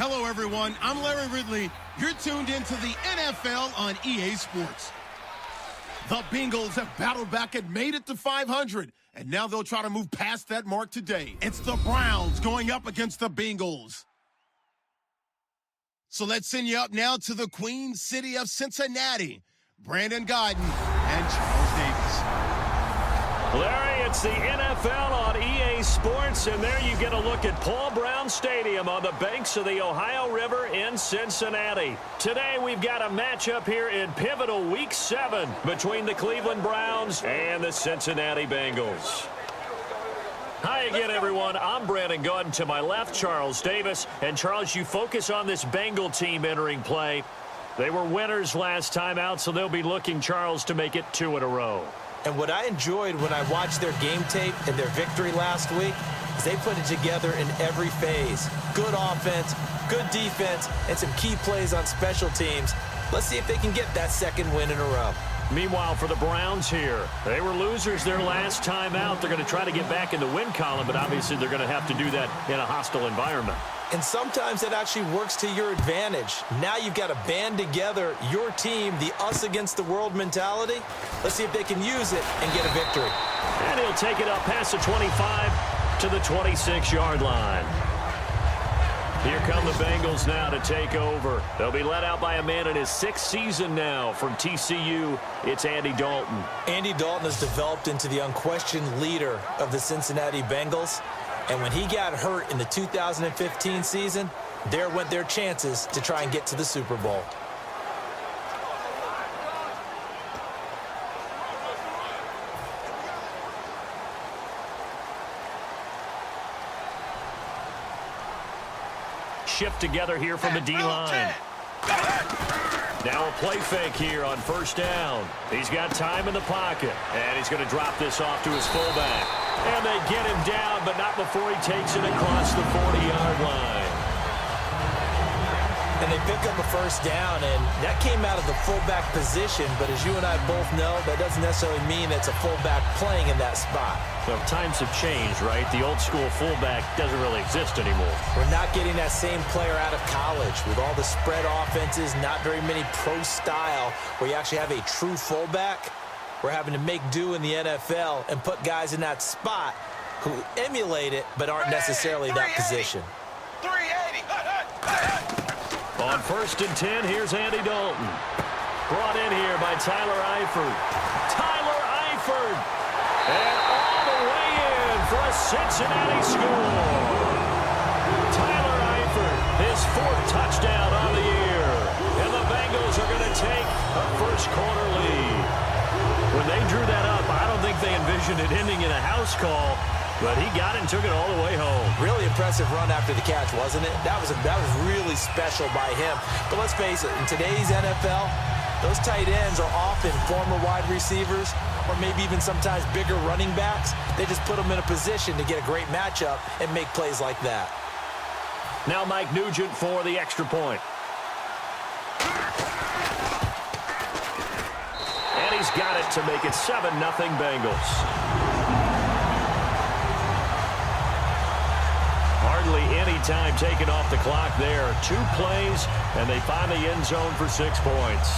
Hello, everyone. I'm Larry Ridley. You're tuned into the NFL on EA Sports. The Bengals have battled back and made it to 500, and now they'll try to move past that mark today. It's the Browns going up against the Bengals. So let's send you up now to the Queen City of Cincinnati. Brandon Gaudin and Charles Davis. Larry, it's the NFL on EA Sports, and there you get a look at Paul Brown Stadium on the banks of the Ohio River in Cincinnati. Today we've got a matchup here in pivotal Week 7 between the Cleveland Browns and the Cincinnati Bengals. Hi again, everyone. I'm Brandon Gaudin. To my left, Charles Davis. And, Charles, you focus on this Bengal team entering play. They were winners last time out, so they'll be looking, Charles, to make it 2 in a row. And what I enjoyed when I watched their game tape and their victory last week is they put it together in every phase. Good offense, good defense, and some key plays on special teams. Let's see if they can get that second win in a row. Meanwhile, for the Browns here, they were losers their last time out. They're going to try to get back in the win column, but obviously they're going to have to do that in a hostile environment. And sometimes it actually works to your advantage. Now you've got to band together your team, the us against the world mentality. Let's see if they can use it and get a victory. And he'll take it up past the 25 to the 26-yard line. Here come the Bengals now to take over. They'll be led out by a man in his 6th season now from TCU. It's Andy Dalton. Andy Dalton has developed into the unquestioned leader of the Cincinnati Bengals. And when he got hurt in the 2015 season, there went their chances to try and get to the Super Bowl. Shift together here from the D-line. Now a play fake here on first down. He's got time in the pocket, and he's going to drop this off to his fullback. And they get him down, but not before he takes it across the 40-yard line. And they pick up a first down, and that came out of the fullback position. But as you and I both know, that doesn't necessarily mean it's a fullback playing in that spot. Well, times have changed, right? The old-school fullback doesn't really exist anymore. We're not getting that same player out of college with all the spread offenses, not very many pro style, where you actually have a true fullback. We're having to make do in the NFL and put guys in that spot who emulate it but aren't necessarily that position. 380. On first and 10, here's Andy Dalton. Brought in here by Tyler Eifert. Tyler Eifert! And all the way in for a Cincinnati score. Tyler Eifert, his 4th touchdown on the year. And the Bengals are going to take a first-quarter lead. When they drew that up, I don't think they envisioned it ending in a house call. But he got it and took it all the way home. Really impressive run after the catch, wasn't it? That was really special by him. But let's face it, in today's NFL, those tight ends are often former wide receivers or maybe even sometimes bigger running backs. They just put them in a position to get a great matchup and make plays like that. Now Mike Nugent for the extra point. And he's got it to make it 7-0 Bengals. Hardly any time taken off the clock there. 2 plays, and they find the end zone for 6 points.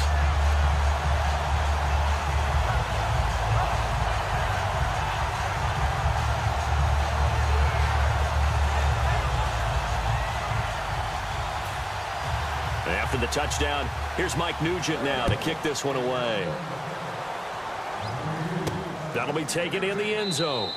After the touchdown, here's Mike Nugent now to kick this one away. That'll be taken in the end zone.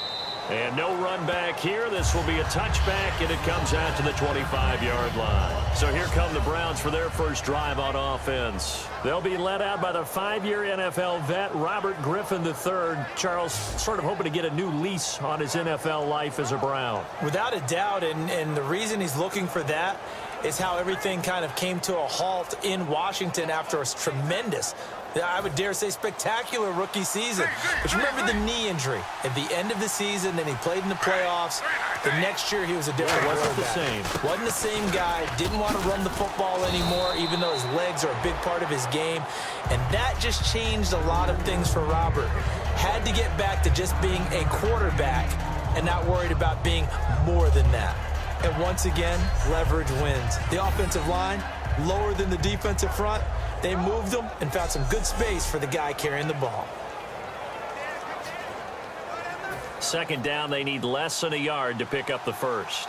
And no run back here. This will be a touchback, and it comes out to the 25-yard line. So here come the Browns for their first drive on offense. They'll be led out by the 5-year NFL vet, Robert Griffin III. Charles, sort of hoping to get a new lease on his NFL life as a Brown. Without a doubt, and the reason he's looking for that is how everything kind of came to a halt in Washington after a tremendous, I would dare say, spectacular rookie season. But you remember the knee injury at the end of the season, and he played in the playoffs. The next year, he was a different wasn't the same. Wasn't the same guy. Didn't want to run the football anymore, even though his legs are a big part of his game. And that just changed a lot of things for Robert. Had to get back to just being a quarterback and not worried about being more than that. And once again, leverage wins. The offensive line, lower than the defensive front. They moved them and found some good space for the guy carrying the ball. Second down, they need less than a yard to pick up the first.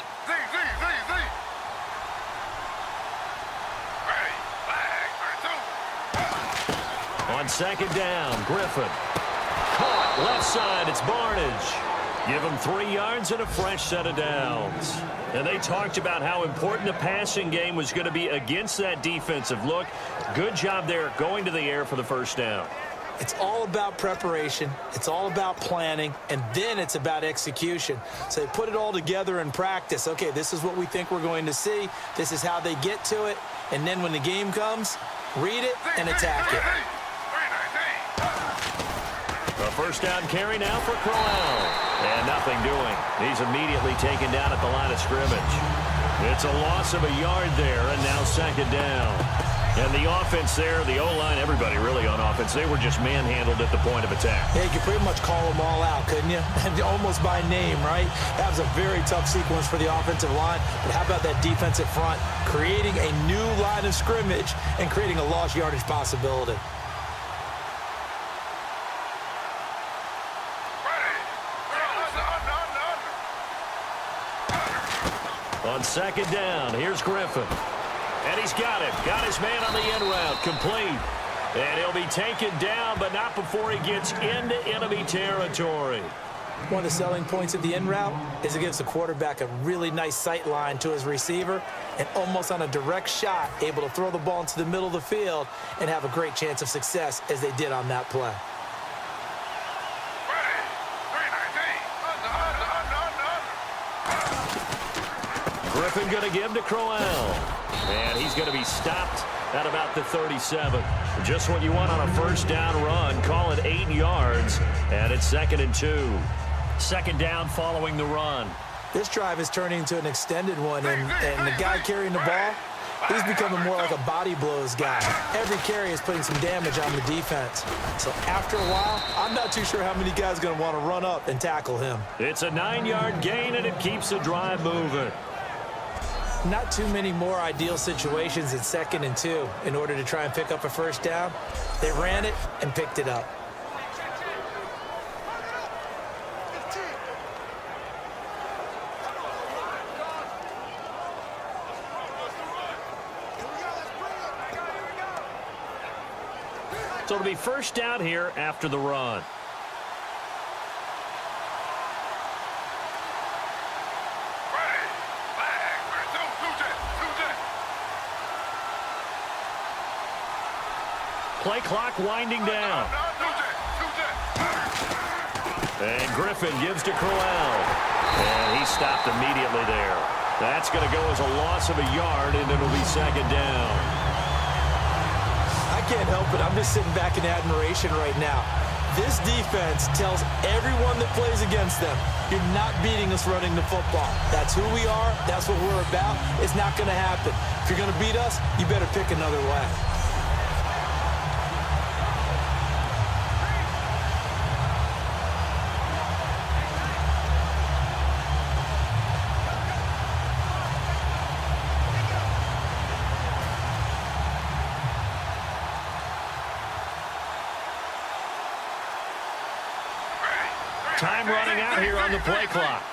On second down, Griffin. Caught left side, it's Barnage. Give him 3 yards and a fresh set of downs. And they talked about how important the passing game was going to be against that defensive look. Good job there going to the air for the first down. It's all about preparation. It's all about planning. And then it's about execution. So they put it all together in practice. Okay, this is what we think we're going to see. This is how they get to it. And then when the game comes, read it and attack it. A first down carry now for Crowell. And nothing doing. He's immediately taken down at the line of scrimmage. It's a loss of a yard there, and now second down. And the offense there, the O-line, everybody really on offense, they were just manhandled at the point of attack. Yeah, you could pretty much call them all out, couldn't you? Almost by name, right? That was a very tough sequence for the offensive line. But how about that defensive front creating a new line of scrimmage and creating a lost yardage possibility? On second down, here's Griffin. And he's got it. Got his man on the end route. Complete. And he'll be taken down, but not before he gets into enemy territory. One of the selling points of the end route is it gives the quarterback a really nice sight line to his receiver and almost on a direct shot able to throw the ball into the middle of the field and have a great chance of success as they did on that play. Griffin going to give to Crowell. And he's going to be stopped at about the 37. Just what you want on a first down run. Call it 8 yards. And it's 2nd and 2. Second down following the run. This drive is turning into an extended one. And the guy carrying the ball, he's becoming more like a body blows guy. Every carry is putting some damage on the defense. So after a while, I'm not too sure how many guys are going to want to run up and tackle him. It's a 9-yard gain, and it keeps the drive moving. Not too many more ideal situations in 2nd and 2 in order to try and pick up a first down. They ran it and picked it up. So it'll be first down here after the run. Play clock winding down. And Griffin gives to Crowell. And he stopped immediately there. That's going to go as a loss of a yard, and it'll be second down. I can't help it. I'm just sitting back in admiration right now. This defense tells everyone that plays against them, you're not beating us running the football. That's who we are. That's what we're about. It's not going to happen. If you're going to beat us, you better pick another way. Time running out here on the play clock.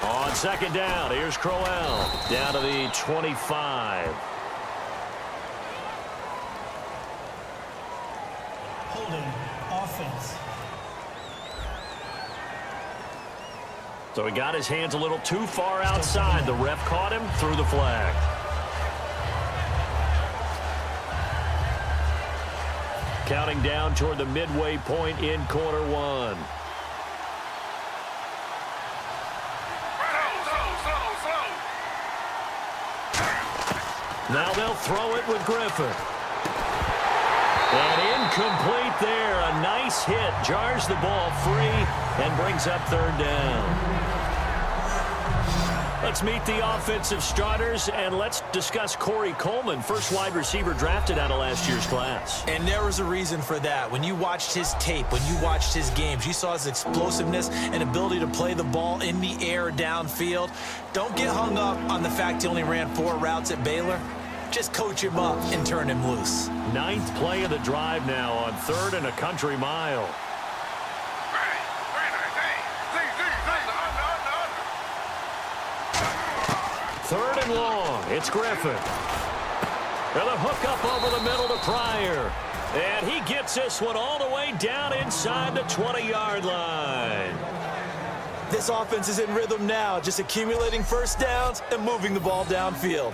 On second down, here's Crowell down to the 25. Holding offense. So he got his hands a little too far outside. The ref caught him, threw the flag. Counting down toward the midway point in quarter one. Now they'll throw it with Griffin. And incomplete there. A nice hit. Jars the ball free and brings up third down. Let's meet the offensive starters, and let's discuss Corey Coleman, first wide receiver drafted out of last year's class. And there was a reason for that. When you watched his tape, when you watched his games, you saw his explosiveness and ability to play the ball in the air downfield. Don't get hung up on the fact he only ran 4 routes at Baylor. Just coach him up and turn him loose. 9th play of the drive now on 3rd and a country mile. 3rd and long. It's Griffin. And a hook up over the middle to Pryor. And he gets this one all the way down inside the 20-yard line. This offense is in rhythm now, just accumulating first downs and moving the ball downfield.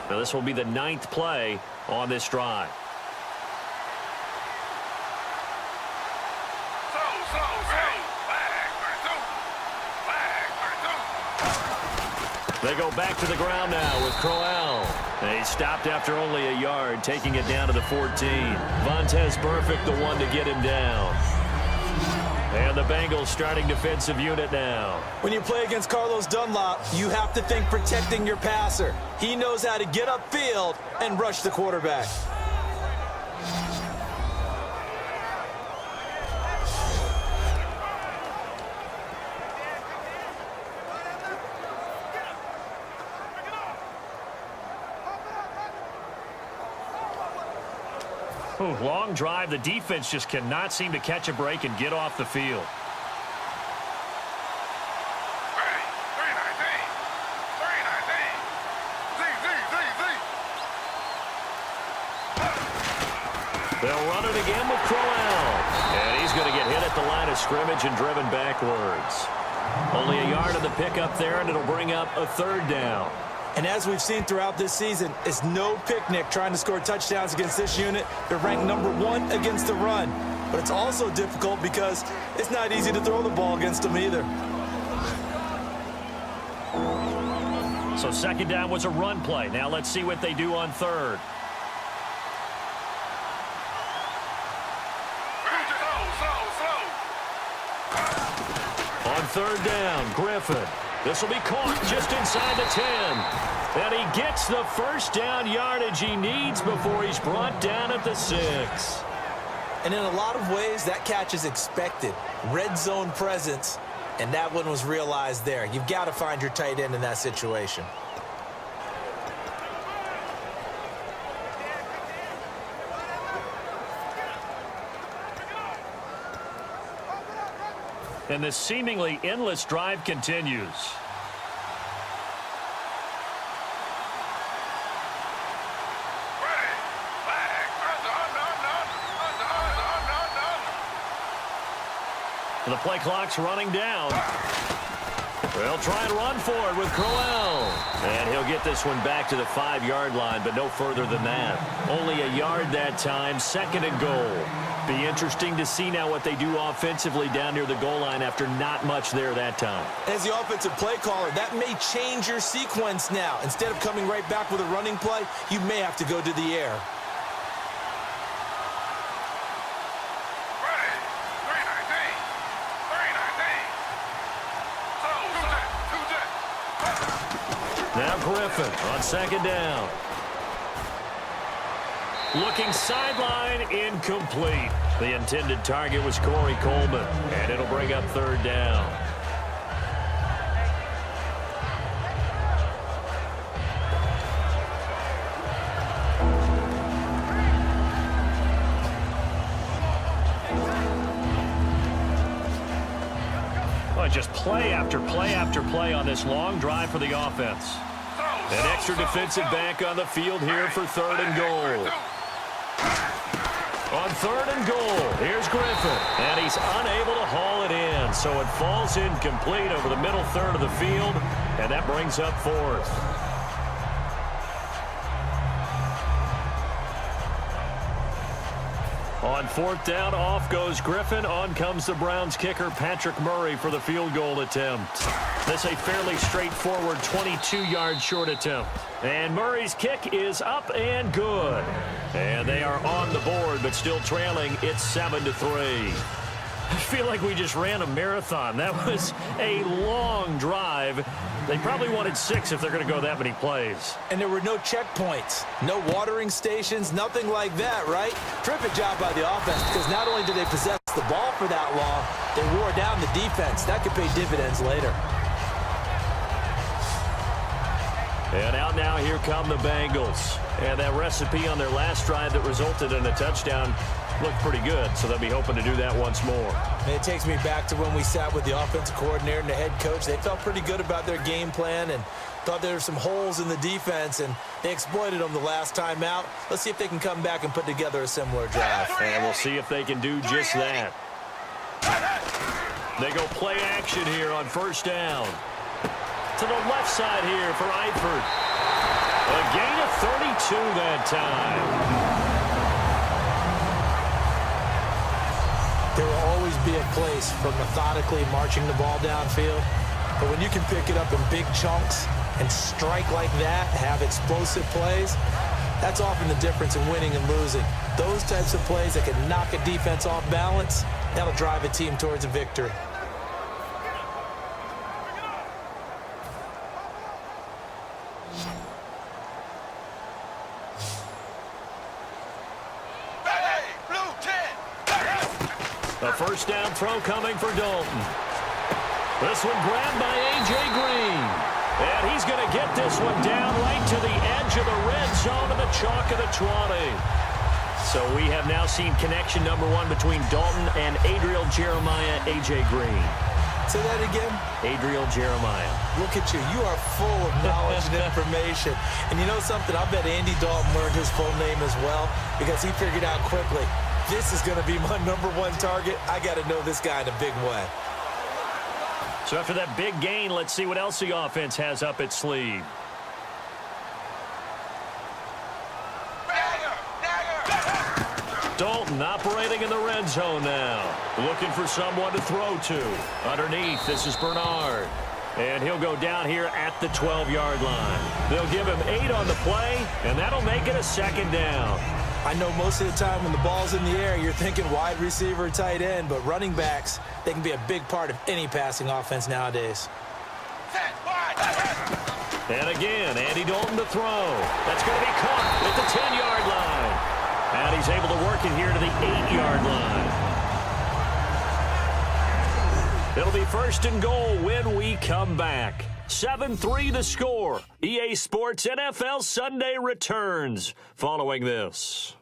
Now this will be the 9th play on this drive. They go back to the ground now with Crowell. They stopped after only a yard, taking it down to the 14. Vontaze Burfict, the one to get him down. And the Bengals starting defensive unit now. When you play against Carlos Dunlop, you have to think protecting your passer. He knows how to get upfield and rush the quarterback. Ooh, long drive. The defense just cannot seem to catch a break and get off the field. They'll run it again with Crowell. And he's going to get hit at the line of scrimmage and driven backwards. Only a yard of the pickup there, and it'll bring up a 3rd down. And as we've seen throughout this season, it's no picnic trying to score touchdowns against this unit. They're ranked number 1 against the run. But it's also difficult because it's not easy to throw the ball against them either. So 2nd down was a run play. Now let's see what they do on 3rd. On 3rd down, Griffin. This will be caught just inside the 10. And he gets the first down yardage he needs before he's brought down at the 6. And in a lot of ways, that catch is expected. Red zone presence, and that one was realized there. You've got to find your tight end in that situation. And the seemingly endless drive continues. The play clock's running down. They'll try and run for it with Crowell. And he'll get this one back to the 5-yard line, but no further than that. Only a yard that time, 2nd and goal. Be interesting to see now what they do offensively down near the goal line after not much there that time. As the offensive play caller, that may change your sequence now. Instead of coming right back with a running play, you may have to go to the air. Now Griffin on 2nd down. Looking sideline, incomplete. The intended target was Corey Coleman, and it'll bring up 3rd down. Well, just play after play after play on this long drive for the offense. An extra defensive back on the field here for 3rd and goal. On 3rd and goal, here's Griffin, and he's unable to haul it in, so it falls incomplete over the middle third of the field, and that brings up 4th. On 4th down, off goes Griffin. On comes the Browns kicker, Patrick Murray, for the field goal attempt. This a fairly straightforward 22-yard short attempt. And Murray's kick is up and good. And they are on the board, but still trailing. It's 7-3. I feel like we just ran a marathon. That was a long drive. They probably wanted 6 if they're going to go that many plays. And there were no checkpoints, no watering stations, nothing like that, right? Terrific job by the offense, because not only did they possess the ball for that long, they wore down the defense. That could pay dividends later. And out now, here come the Bengals. And that recipe on their last drive that resulted in a touchdown looked pretty good, so they'll be hoping to do that once more. And it takes me back to when we sat with the offensive coordinator and the head coach. They felt pretty good about their game plan and thought there were some holes in the defense, and they exploited them the last time out. Let's see if they can come back and put together a similar drive. And we'll see if they can do just that. They go play action here on 1st down. To the left side here for Eifert. A gain of 32 that time. There will always be a place for methodically marching the ball downfield. But when you can pick it up in big chunks and strike like that, have explosive plays, that's often the difference in winning and losing. Those types of plays that can knock a defense off balance, that'll drive a team towards a victory. A 1st down throw coming for Dalton. This one grabbed by A.J. Green. And he's going to get this one down right to the edge of the red zone of the chalk of the 20. So we have now seen connection number 1 between Dalton and Adriel Jeremiah, A.J. Green. Say that again? Adriel Jeremiah. Look at you. You are full of knowledge and information. And you know something? I bet Andy Dalton learned his full name as well, because he figured out quickly, this is going to be my number 1 target. I got to know this guy in a big way. So after that big gain, let's see what else the offense has up its sleeve. Dalton operating in the red zone now. Looking for someone to throw to. Underneath, this is Bernard. And he'll go down here at the 12-yard line. They'll give him 8 on the play, and that'll make it a 2nd down. I know most of the time when the ball's in the air, you're thinking wide receiver, tight end, but running backs, they can be a big part of any passing offense nowadays. And again, Andy Dalton to throw. That's going to be caught at the 10-yard line. And he's able to work it here to the 8-yard line. It'll be 1st and goal when we come back. 7-3 the score. EA Sports NFL Sunday returns following this.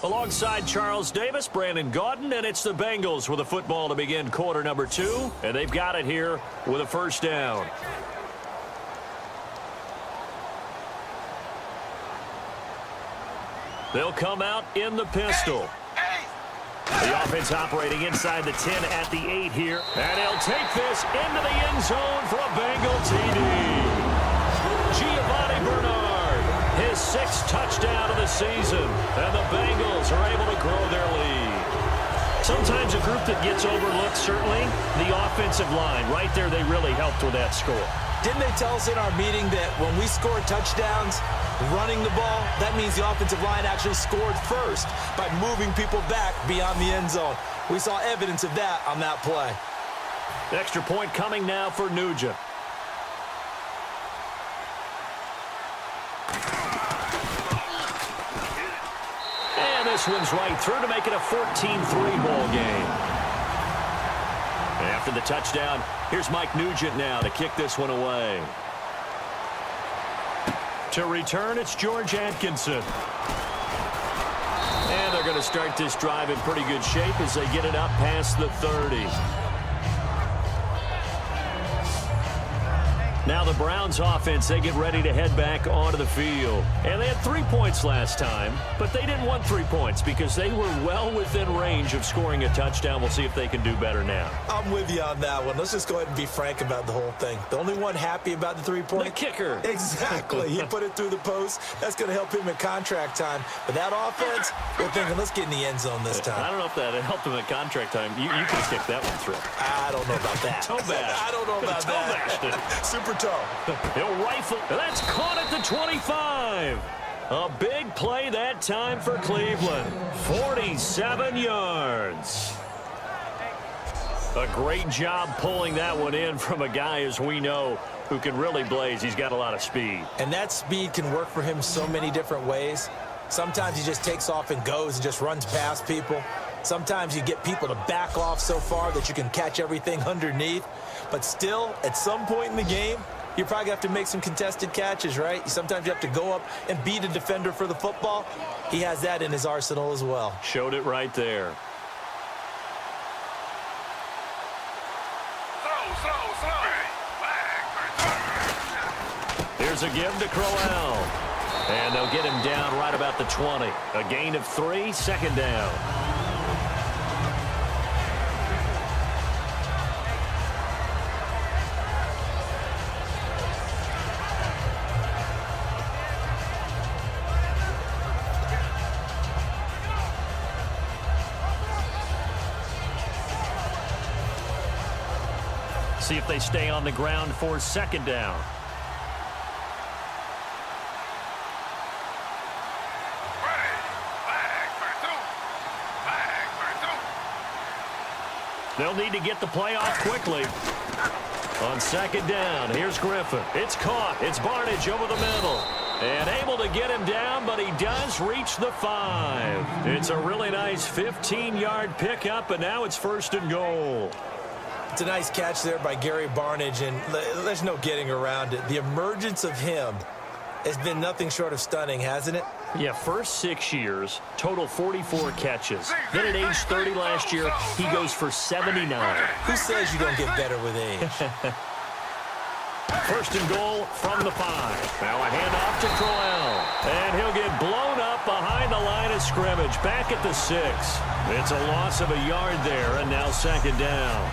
Alongside Charles Davis, Brandon Gaudin, and it's the Bengals with a football to begin quarter number 2, and they've got it here with a 1st down. They'll come out in the pistol. The offense operating inside the 10 at the 8 here, and he'll take this into the end zone for a Bengal TD. Giovanni Bernard, his 6th touchdown of the season, and the Bengals are able to grow their lead. Sometimes a group that gets overlooked, certainly, the offensive line. Right there, they really helped with that score. Didn't they tell us in our meeting that when we score touchdowns running the ball, that means the offensive line actually scored first by moving people back beyond the end zone? We saw evidence of that on that play. Extra point coming now for Nugent. And this one's right through to make it a 14-3 ball game. After the touchdown, here's Mike Nugent now to kick this one away. To return, it's George Atkinson. And they're going to start this drive in pretty good shape as they get it up past the 30. Now the Browns offense, they get ready to head back onto the field. And they had 3 points last time, but they didn't want 3 points because they were well within range of scoring a touchdown. We'll see if they can do better now. I'm with you on that one. Let's just go ahead and be frank about the whole thing. The only one happy about the 3-point? The kicker. Exactly. He put it through the post. That's going to help him in contract time. But that offense, we're thinking, let's get in the end zone this time. I don't know if that helped him at contract time. You could have kicked that one through. I don't know about that. Toe bash. I don't know about that. Super toe. He'll rifle. That's caught at the 25. A big play that time for Cleveland. 47 yards. A great job pulling that one in from a guy, as we know, who can really blaze. He's got a lot of speed. And that speed can work for him so many different ways. Sometimes he just takes off and goes and just runs past people. Sometimes you get people to back off so far that you can catch everything underneath. But still, at some point in the game, you probably have to make some contested catches, right? Sometimes you have to go up and beat a defender for the football. He has that in his arsenal as well. Showed it right there. Here's a give to Crowell. And they'll get him down right about the 20. A gain of 3, second down. See if they stay on the ground for second down. They'll need to get the play off quickly. On second down, here's Griffin. It's caught. It's Barnidge over the middle. And able to get him down, but he does reach the 5. It's a really nice 15-yard pickup, and now it's first and goal. It's a nice catch there by Gary Barnidge, and there's no getting around it. The emergence of him has been nothing short of stunning, hasn't it? Yeah, first 6 years, total 44 catches. Then at age 30 last year, he goes for 79. Who says you don't get better with age? First and goal from the 5. Now a handoff to Crowell. And he'll get blown up behind the line of scrimmage. Back at the 6. It's a loss of a yard there, and now second down.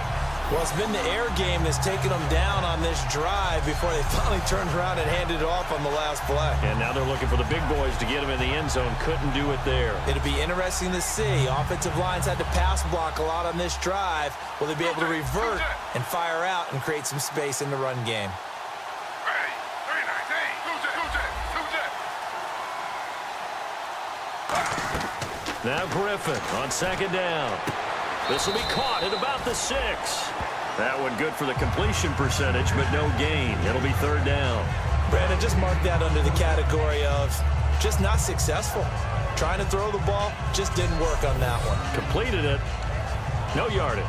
Well, it's been the air game that's taken them down on this drive before they finally turned around and handed it off on the last play. And now they're looking for the big boys to get him in the end zone. Couldn't do it there. It'll be interesting to see. Offensive lines had to pass block a lot on this drive. Will they be able to revert and fire out and create some space in the run game? Now Griffin on second down. This will be caught at about the 6. That one good for the completion percentage, but no gain. It'll be third down. Brandon, just mark that under the category of just not successful. Trying to throw the ball, just didn't work on that one. Completed it. No yardage.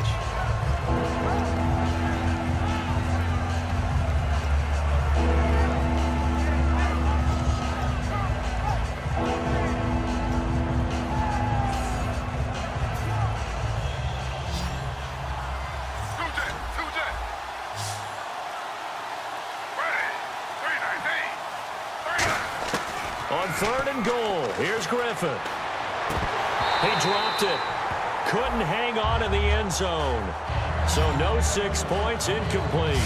On third and goal, here's Griffin. He dropped it. Couldn't hang on in the end zone. So no 6 points, incomplete.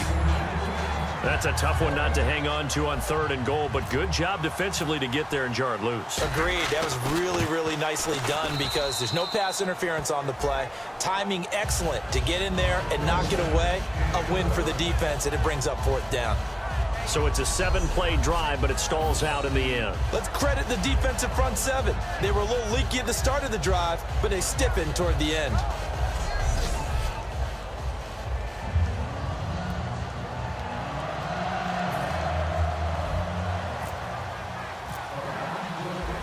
That's a tough one not to hang on to on third and goal, but good job defensively to get there and jar it loose. Agreed. That was really, really nicely done because there's no pass interference on the play. Timing excellent to get in there and knock it away. A win for the defense, and it brings up fourth down. So it's a 7-play drive, but it stalls out in the end. Let's credit the defensive front 7. They were a little leaky at the start of the drive, but they stiffened toward the end.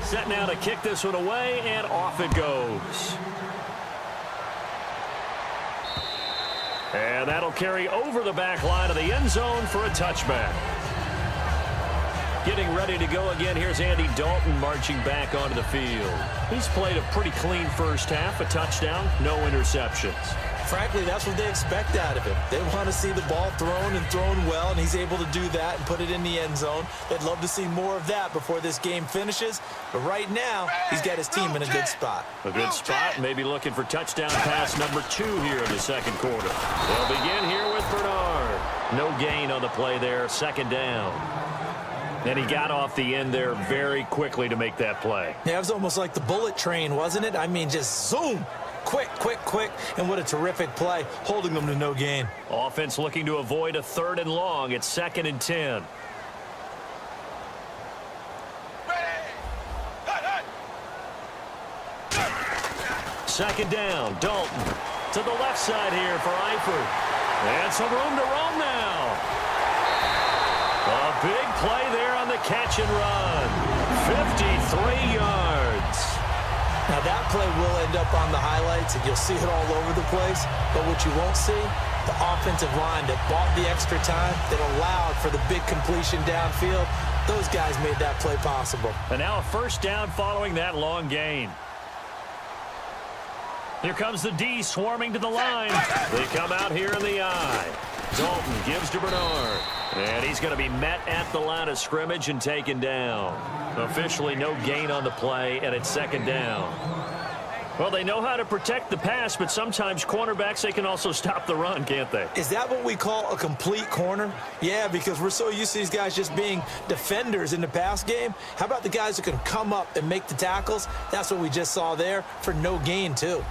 Set now to kick this one away, and off it goes. And that'll carry over the back line of the end zone for a touchback. Getting ready to go again, here's Andy Dalton marching back onto the field. He's played a pretty clean first half, a touchdown, no interceptions. Frankly, that's what they expect out of him. They want to see the ball thrown and thrown well, and he's able to do that and put it in the end zone. They'd love to see more of that before this game finishes. But right now, he's got his team in a good spot. A good spot, maybe looking for touchdown pass number 2 here in the second quarter. They'll begin here with Bernard. No gain on the play there, second down. And he got off the end there very quickly to make that play. Yeah, it was almost like the bullet train, wasn't it? I mean, just zoom. Quick, quick, quick. And what a terrific play, holding them to no gain. Offense looking to avoid a 3rd and long. It's 2nd and 10. Second down, Dalton to the left side here for Eifert. And some room to roam now. A big play there on the catch and run. 53 yards. Now that play will end up on the highlights, and you'll see it all over the place. But what you won't see, the offensive line that bought the extra time, that allowed for the big completion downfield, those guys made that play possible. And now a first down following that long gain. Here comes the D swarming to the line. They come out here in the I. Dalton gives to Bernard. And he's going to be met at the line of scrimmage and taken down. Officially no gain on the play, and it's 2nd down. Well, they know how to protect the pass, but sometimes cornerbacks, they can also stop the run, can't they? Is that what we call a complete corner? Yeah, because we're so used to these guys just being defenders in the pass game. How about the guys who can come up and make the tackles? That's what we just saw there for no gain, too.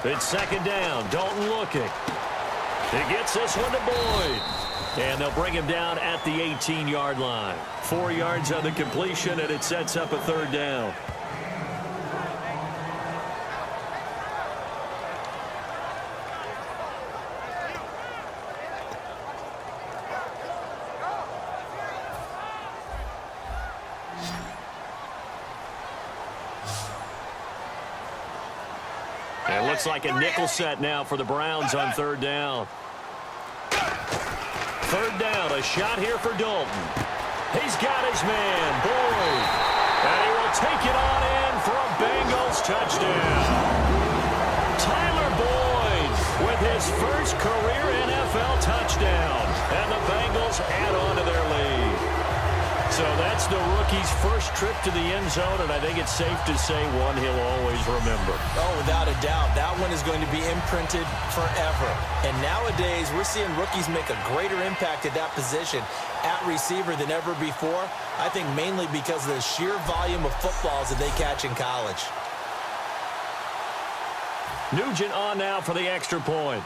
It's 2nd down. Dalton looking. He gets this one to Boyd. And they'll bring him down at the 18-yard line. 4 yards on the completion, and it sets up a 3rd down. It looks like a nickel set now for the Browns on 3rd down. 3rd down, a shot here for Dalton. He's got his man, Boyd. And he will take it on in for a Bengals touchdown. Tyler Boyd with his first career NFL touchdown. And the Bengals add on to their lead. So that's the rookie's first trip to the end zone, and I think it's safe to say one he'll always remember. Oh, without a doubt. That one is going to be imprinted forever. And nowadays, we're seeing rookies make a greater impact at that position at receiver than ever before. I think mainly because of the sheer volume of footballs that they catch in college. Nugent on now for the extra point.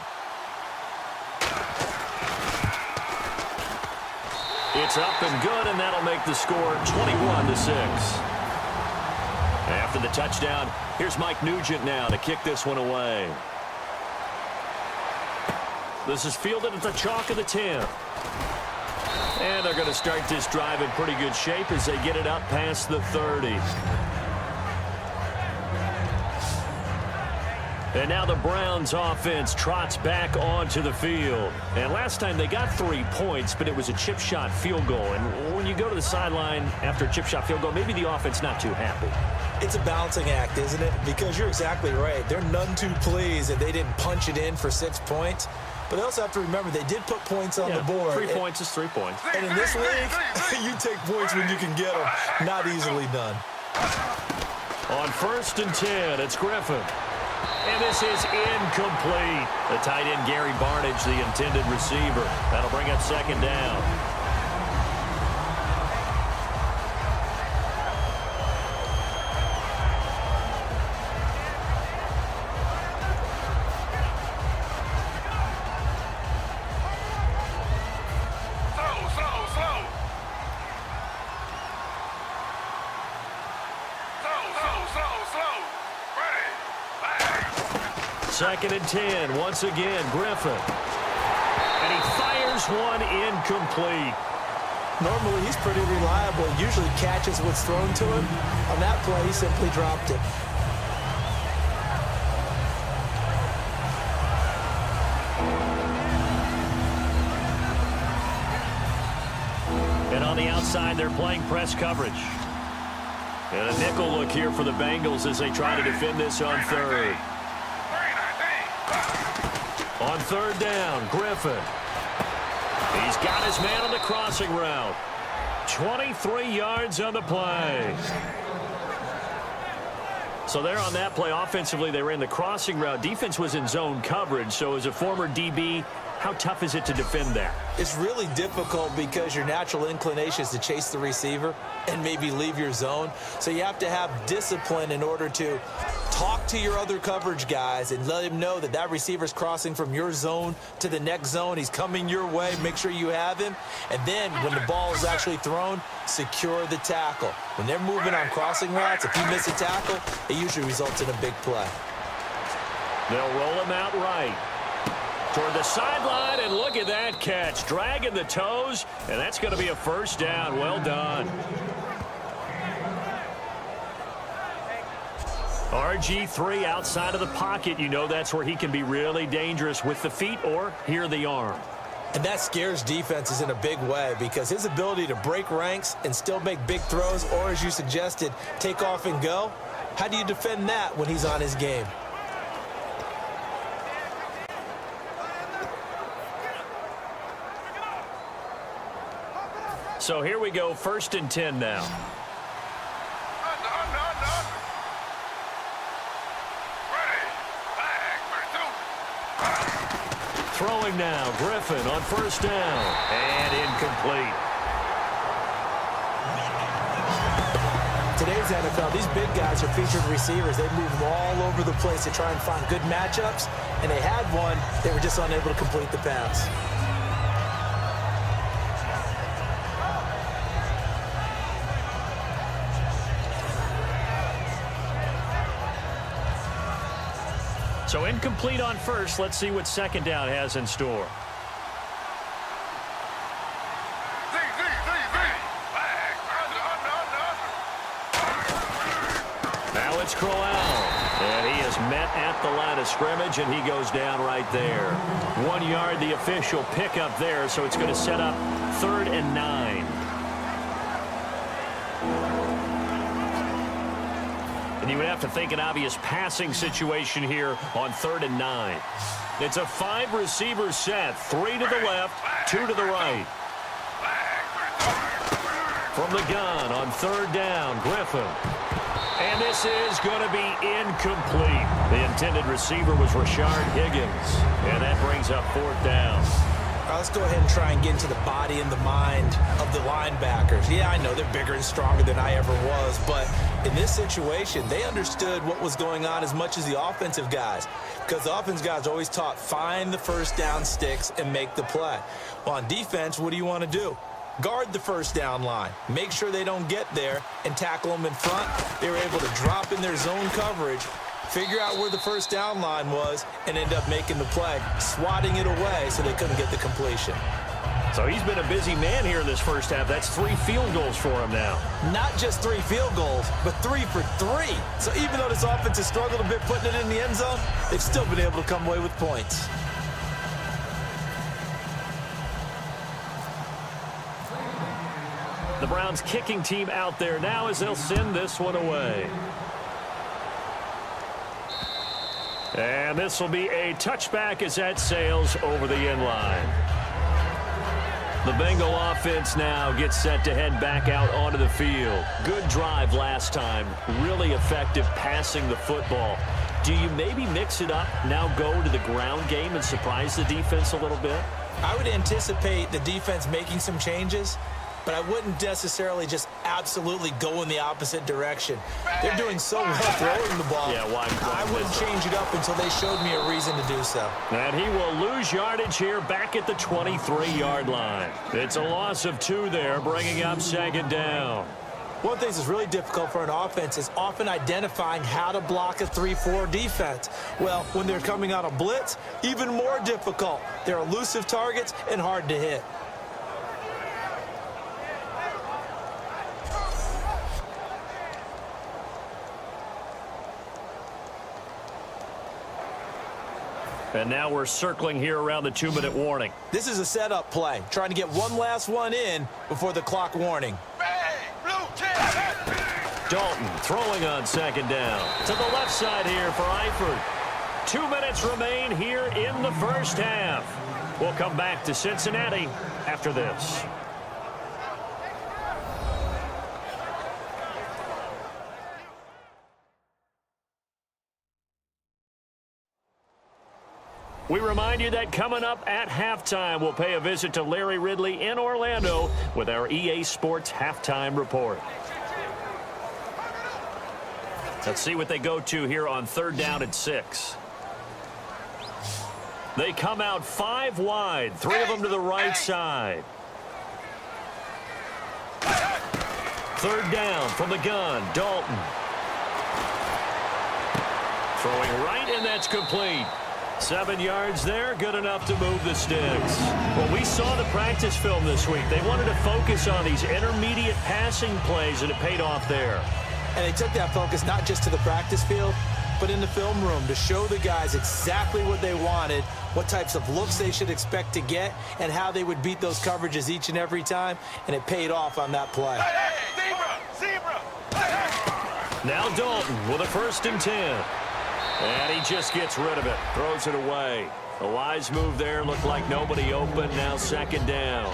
It's up and good, and that'll make the score 21-6. After the touchdown, here's Mike Nugent now to kick this one away. This is fielded at the chalk of the 10. And they're going to start this drive in pretty good shape as they get it up past the 30. And now the Browns offense trots back onto the field. And last time they got 3 points, but it was a chip shot field goal. And when you go to the sideline after a chip shot field goal, maybe the offense not too happy. It's a balancing act, isn't it? Because you're exactly right. They're none too pleased that they didn't punch it in for 6 points. But they also have to remember they did put points on the board. 3 points is 3 points. And in this league, you take points when you can get them. Not easily done. On 1st and 10, it's Griffin. And this is incomplete. The tight end, Gary Barnage, the intended receiver. That'll bring up 2nd down. Second and 10, once again, Griffin. And he fires one incomplete. Normally, he's pretty reliable. Usually catches what's thrown to him. On that play, he simply dropped it. And on the outside, they're playing press coverage. And a nickel look here for the Bengals as they try to defend this on 3rd. On third down, Griffin. He's got his man on the crossing route. 23 yards on the play. So there on that play, offensively, they ran the crossing route. Defense was in zone coverage, so as a former DB, how tough is it to defend that? It's really difficult because your natural inclination is to chase the receiver and maybe leave your zone. So you have to have discipline in order to talk to your other coverage guys and let him know that that receiver's crossing from your zone to the next zone. He's coming your way. Make sure you have him. And then when the ball is actually thrown, secure the tackle. When they're moving on crossing routes, if you miss a tackle, it usually results in a big play. They'll roll him out right. Toward the sideline, and look at that catch. Dragging the toes, and that's going to be a first down. Well done. RG3 outside of the pocket. You know that's where he can be really dangerous with the feet or here the arm. And that scares defenses in a big way because his ability to break ranks and still make big throws, or as you suggested, take off and go, how do you defend that when he's on his game? So here we go, 1st and 10 now. Throwing now, Griffin on 1st down, and incomplete. Today's NFL, these big guys are featured receivers. They move all over the place to try and find good matchups, and they had one. They were just unable to complete the pass. So incomplete on 1st. Let's see what 2nd down has in store. Now it's Crowell. And he is met at the line of scrimmage, and he goes down right there. 1 yard, the official pickup there, so it's going to set up 3rd and 9. And you would have to think an obvious passing situation here on 3rd and 9. It's a 5-receiver set, 3 to the left, 2 to the right. From the gun on 3rd down, Griffin. And this is going to be incomplete. The intended receiver was Rashard Higgins. And that brings up 4th down. Let's go ahead and try and get into the body and the mind of the linebackers. Yeah, I know they're bigger and stronger than I ever was, but in this situation, they understood what was going on as much as the offensive guys, because the offensive guys are always taught, find the 1st down sticks and make the play. Well, on defense, what do you want to do? Guard the 1st down line. Make sure they don't get there and tackle them in front. They were able to drop in their zone coverage, figure out where the 1st down line was, and end up making the play, swatting it away so they couldn't get the completion. So he's been a busy man here in this 1st half. That's 3 field goals for him now. Not just 3 field goals, but 3 for 3. So even though this offense has struggled a bit putting it in the end zone, they've still been able to come away with points. The Browns kicking team out there now as they'll send this one away. And this will be a touchback as that sails over the end line. The Bengal offense now gets set to head back out onto the field. Good drive last time. Really effective passing the football. Do you maybe mix it up, now go to the ground game and surprise the defense a little bit? I would anticipate the defense making some changes, but I wouldn't necessarily just absolutely go in the opposite direction. They're doing so well throwing the ball. Yeah, why I wouldn't change it up until they showed me a reason to do so. And he will lose yardage here back at the 23-yard line. It's a loss of 2 there, bringing up 2nd down. One of the things that's really difficult for an offense is often identifying how to block a 3-4 defense. Well, when they're coming out of blitz, even more difficult. They're elusive targets and hard to hit. And now we're circling here around the 2-minute warning. This is a setup play, trying to get one last one in before the clock warning. Dalton throwing on 2nd down. To the left side here for Eifert. 2 minutes remain here in the first half. We'll come back to Cincinnati after this. We remind you that coming up at halftime, we'll pay a visit to Larry Ridley in Orlando with our EA Sports Halftime Report. Let's see what they go to here on 3rd down and 6. They come out 5 wide, 3 of them to the right side. 3rd down from the gun, Dalton. Throwing right, and that's complete. 7 yards there, good enough to move the sticks. Well, we saw the practice film this week. They wanted to focus on these intermediate passing plays, and it paid off there. And they took that focus not just to the practice field, but in the film room to show the guys exactly what they wanted, what types of looks they should expect to get, and how they would beat those coverages each and every time, and it paid off on that play. Zebra! Now Dalton with a 1st and 10. And he just gets rid of it, throws it away. A wise move there, looked like nobody open, now 2nd down.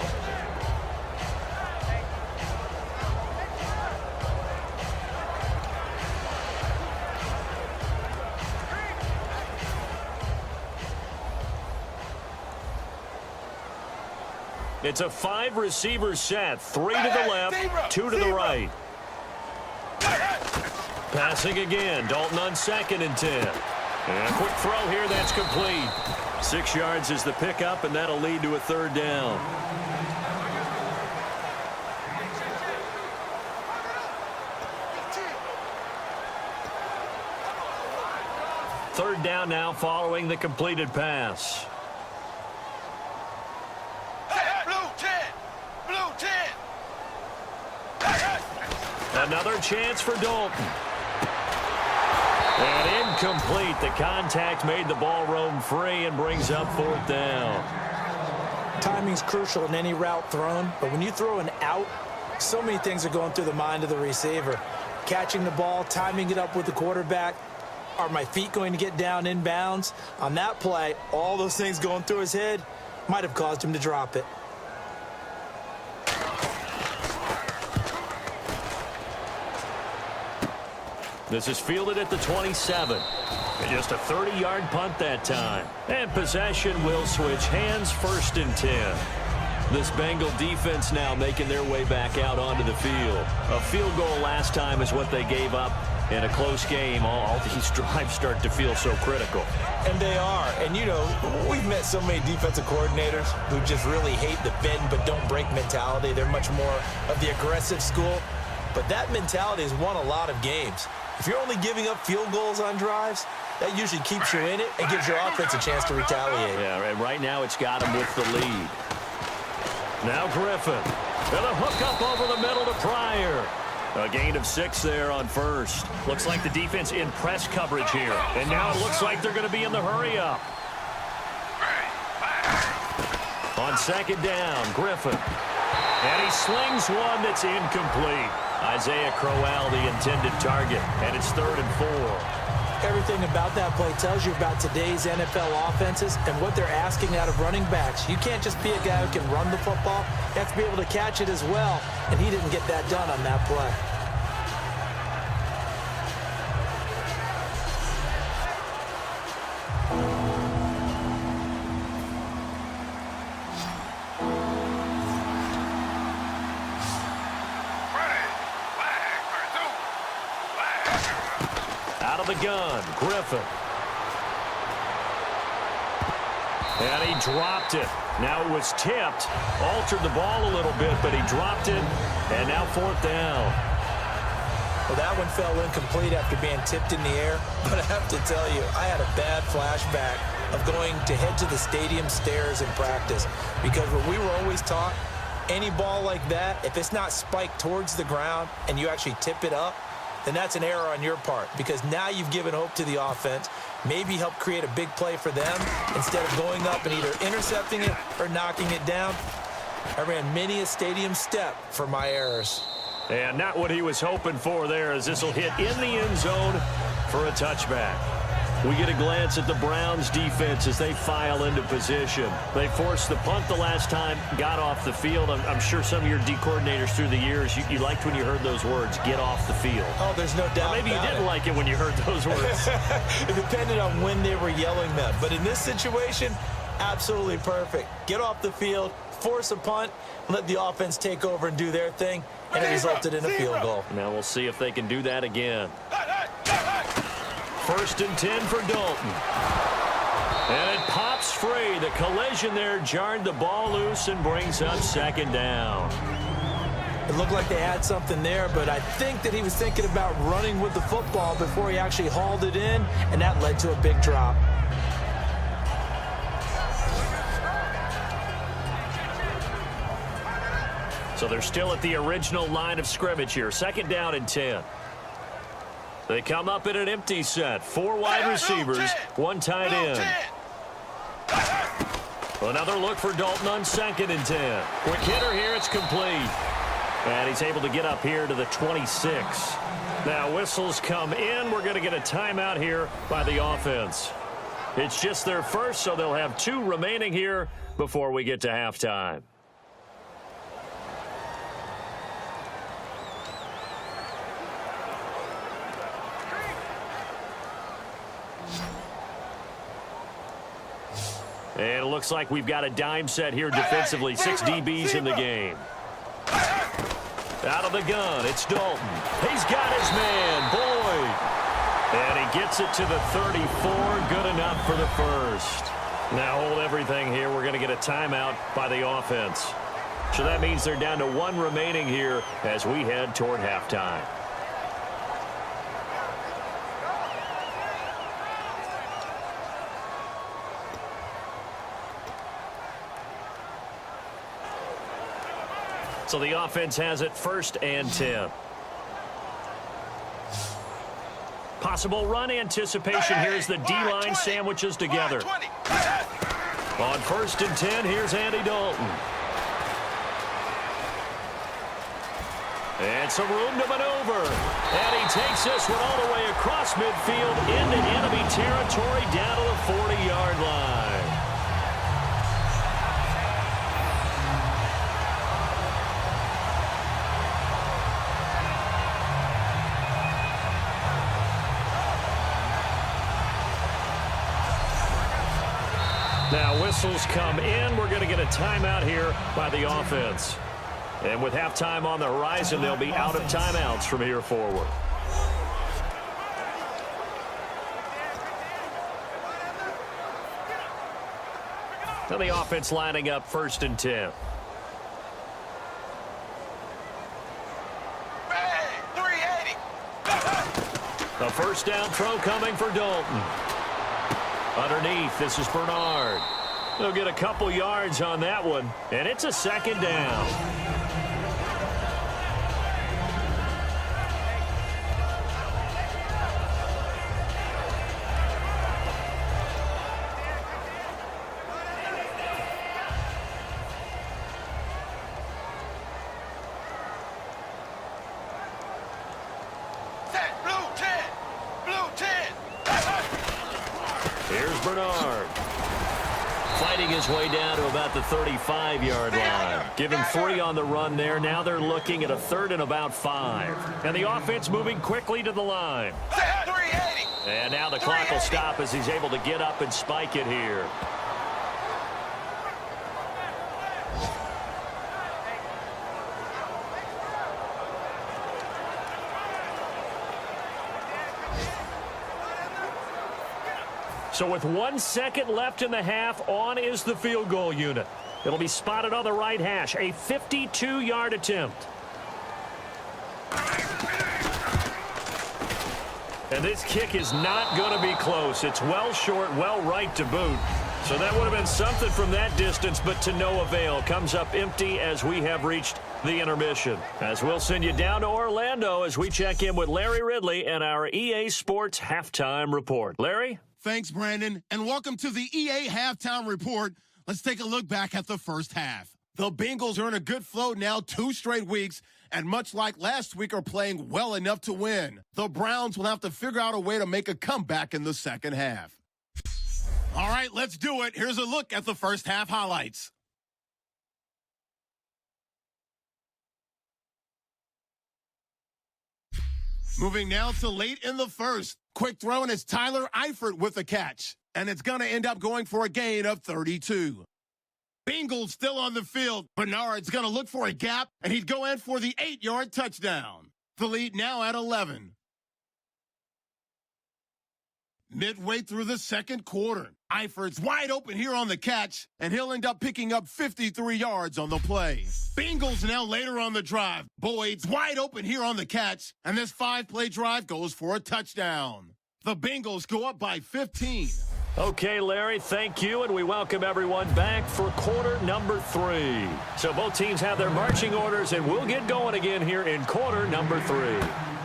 It's a 5-receiver set, 3 to the left, 2 to the right. Passing again, Dalton on 2nd and 10. And a quick throw here, that's complete. 6 yards is the pickup, and that'll lead to a 3rd down. Third down now following the completed pass. Blue 10. Another chance for Dalton. And incomplete. The contact made the ball roam free and brings up 4th down. Timing's crucial in any route thrown, but when you throw an out, so many things are going through the mind of the receiver. Catching the ball, timing it up with the quarterback. Are my feet going to get down in bounds? On that play, all those things going through his head might have caused him to drop it. This is fielded at the 27. And just a 30-yard punt that time. And possession will switch hands, 1st and 10. This Bengal defense now making their way back out onto the field. A field goal last time is what they gave up in a close game. All these drives start to feel so critical. And they are. And, you know, we've met so many defensive coordinators who just really hate the bend but don't break mentality. They're much more of the aggressive school. But that mentality has won a lot of games. If you're only giving up field goals on drives, that usually keeps you in it and gives your offense a chance to retaliate. Yeah, and right now it's got him with the lead. Now Griffin. And a hook up over the middle to Pryor. A gain of 6 there on 1st. Looks like the defense in press coverage here. And now it looks like they're going to be in the hurry-up. On 2nd down, Griffin. And he slings one that's incomplete. Isaiah Crowell, the intended target. And it's 3rd and 4. Everything about that play tells you about today's NFL offenses and what they're asking out of running backs. You can't just be a guy who can run the football. You have to be able to catch it as well, and he didn't get that done on that play. Out of the gun, Griffin. And he dropped it. Now it was tipped. Altered the ball a little bit, but he dropped it. And now 4th down. Well, that one fell incomplete after being tipped in the air. But I have to tell you, I had a bad flashback of going to head to the stadium stairs in practice. Because what we were always taught, any ball like that, if it's not spiked towards the ground and you actually tip it up, then that's an error on your part, because now you've given hope to the offense, maybe help create a big play for them instead of going up and either intercepting it or knocking it down. I ran many a stadium step for my errors. And not what he was hoping for there, as this will hit in the end zone for a touchback. We get a glance at the Browns defense as they file into position. They forced the punt the last time, got off the field. I'm sure some of your D coordinators through the years, you liked when you heard those words, get off the field. Oh, there's no doubt. Or maybe you didn't like it when you heard those words. It depended on when they were yelling them. But in this situation, absolutely perfect. Get off the field, force a punt, let the offense take over and do their thing, and it resulted in a field goal. Now we'll see if they can do that again. 1st and 10 for Dalton. And it pops free. The collision there jarred the ball loose and brings up 2nd down. It looked like they had something there, but I think that he was thinking about running with the football before he actually hauled it in, and that led to a big drop. So they're still at the original line of scrimmage here. 2nd down and 10. They come up in an empty set. 4 wide receivers, 1 tight end. Another look for Dalton on 2nd and 10. Quick hitter here, it's complete. And he's able to get up here to the 26. Now whistles come in. We're going to get a timeout here by the offense. It's just their first, so they'll have 2 remaining here before we get to halftime. And it looks like we've got a dime set here defensively. 6 DBs in the game. Out of the gun, it's Dalton. He's got his man, Boyd. And he gets it to the 34. Good enough for the first. Now hold everything here. We're going to get a timeout by the offense. So that means they're down to 1 remaining here as we head toward halftime. So the offense has it 1st and 10. Possible run anticipation. Here's the D-line sandwiches together. On 1st and 10, here's Andy Dalton. And some room to maneuver. And he takes this one all the way across midfield into enemy territory down to the 40-yard line. Now whistles come in. We're going to get a timeout here by the offense. And with halftime on the horizon, they'll be out of timeouts from here forward. Now the offense lining up 1st and 10. A 1st down throw coming for Dalton. Underneath, this is Bernard. They'll get a couple yards on that one, and it's a 2nd down. Bernard fighting his way down to about the 35-yard line. Give him 3 on the run there. Now they're looking at a 3rd and about 5. And the offense moving quickly to the line. And now the clock will stop as he's able to get up and spike it here. So with 1 second left in the half, on is the field goal unit. It'll be spotted on the right hash, a 52-yard attempt. And this kick is not going to be close. It's well short, well right to boot. So that would have been something from that distance, but to no avail. Comes up empty as we have reached the intermission. As we'll send you down to Orlando as we check in with Larry Ridley and our EA Sports Halftime Report. Larry? Thanks, Brandon, and welcome to the EA Halftime Report. Let's take a look back at the first half. The Bengals are in a good flow now 2 straight weeks, and much like last week, are playing well enough to win. The Browns will have to figure out a way to make a comeback in the second half. All right, let's do it. Here's a look at the first half highlights. Moving now to late in the first. Quick throw, and it's Tyler Eifert with the catch. And it's going to end up going for a gain of 32. Bengals still on the field. Bernard's going to look for a gap, and he'd go in for the 8-yard touchdown. The lead now at 11. Midway through the second quarter, Eifert's wide open here on the catch, and he'll end up picking up 53 yards on the play. Bengals now later on the drive. Boyd's wide open here on the catch, and this 5-play drive goes for a touchdown. The Bengals go up by 15. Okay, Larry, thank you, and we welcome everyone back for quarter number 3. So both teams have their marching orders, and we'll get going again here in quarter number 3.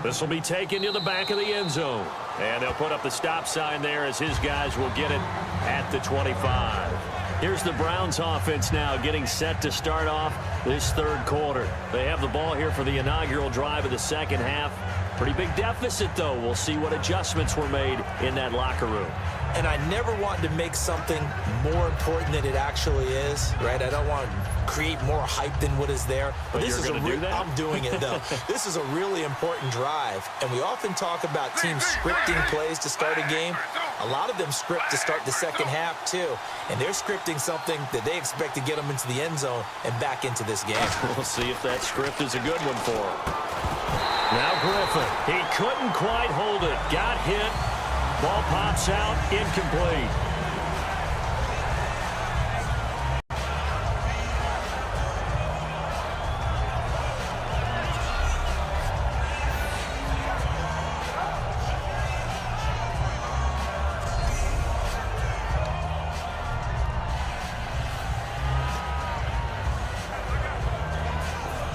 This will be taken to the back of the end zone, and they'll put up the stop sign there as his guys will get it at the 25. Here's the Browns offense now getting set to start off this third quarter. They have the ball here for the inaugural drive of the second half. Pretty big deficit, though. We'll see what adjustments were made in that locker room. And I never want to make something more important than it actually is, right? I don't want to create more hype than what is there. But this you're is going to do that? I'm doing it, though. This is a really important drive, and we often talk about teams scripting plays to start a game. A lot of them script to start the second half, too. And they're scripting something that they expect to get them into the end zone and back into this game. We'll see if that script is a good one for him. Now Griffin. He couldn't quite hold it. Got hit. Ball pops out, incomplete.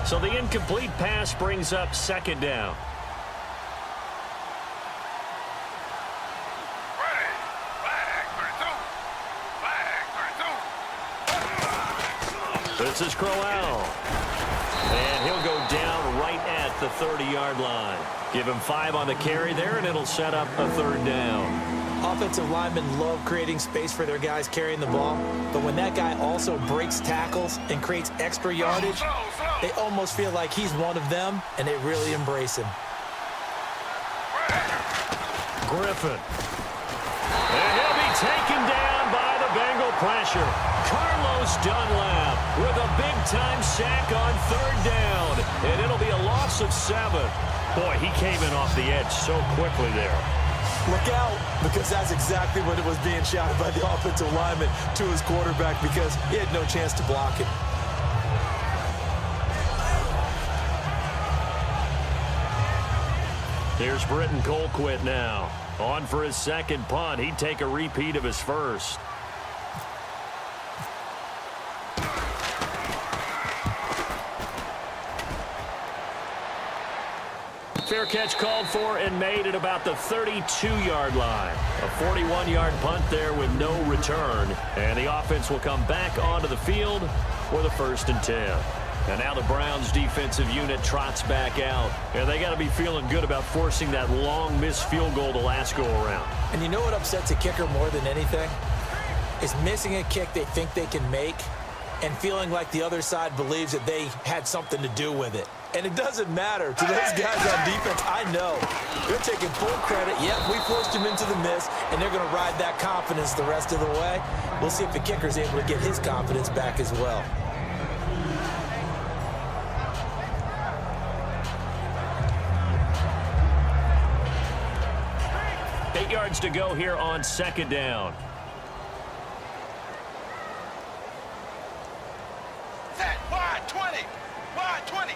So the incomplete pass brings up second down. This is Crowell. And he'll go down right at the 30-yard line. Give him 5 on the carry there, and it'll set up a third down. Offensive linemen love creating space for their guys carrying the ball, but when that guy also breaks tackles and creates extra yardage, they almost feel like he's one of them, and they really embrace him. Griffin. And he'll be taken down by the Bengal pressure. Carlos Dunlap with a big-time sack on third down, and it'll be a loss of 7. Boy, he came in off the edge so quickly there. Look out, because that's exactly what it was being shouted by the offensive lineman to his quarterback, because he had no chance to block it. Here's Britton Colquitt now. On for his second punt. He'd take a repeat of his first. Fair catch called for and made at about the 32-yard line. A 41-yard punt there with no return. And the offense will come back onto the field with a 1st and 10. And now the Browns defensive unit trots back out. And they got to be feeling good about forcing that long missed field goal the last go around. And you know what upsets a kicker more than anything? Is missing a kick they think they can make and feeling like the other side believes that they had something to do with it. And it doesn't matter to those guys on defense. I know. They're taking full credit. Yep, we forced him into the miss, and they're going to ride that confidence the rest of the way. We'll see if the kicker's able to get his confidence back as well. Eight yards to go here on second down. Set, wide 20. Wide 20.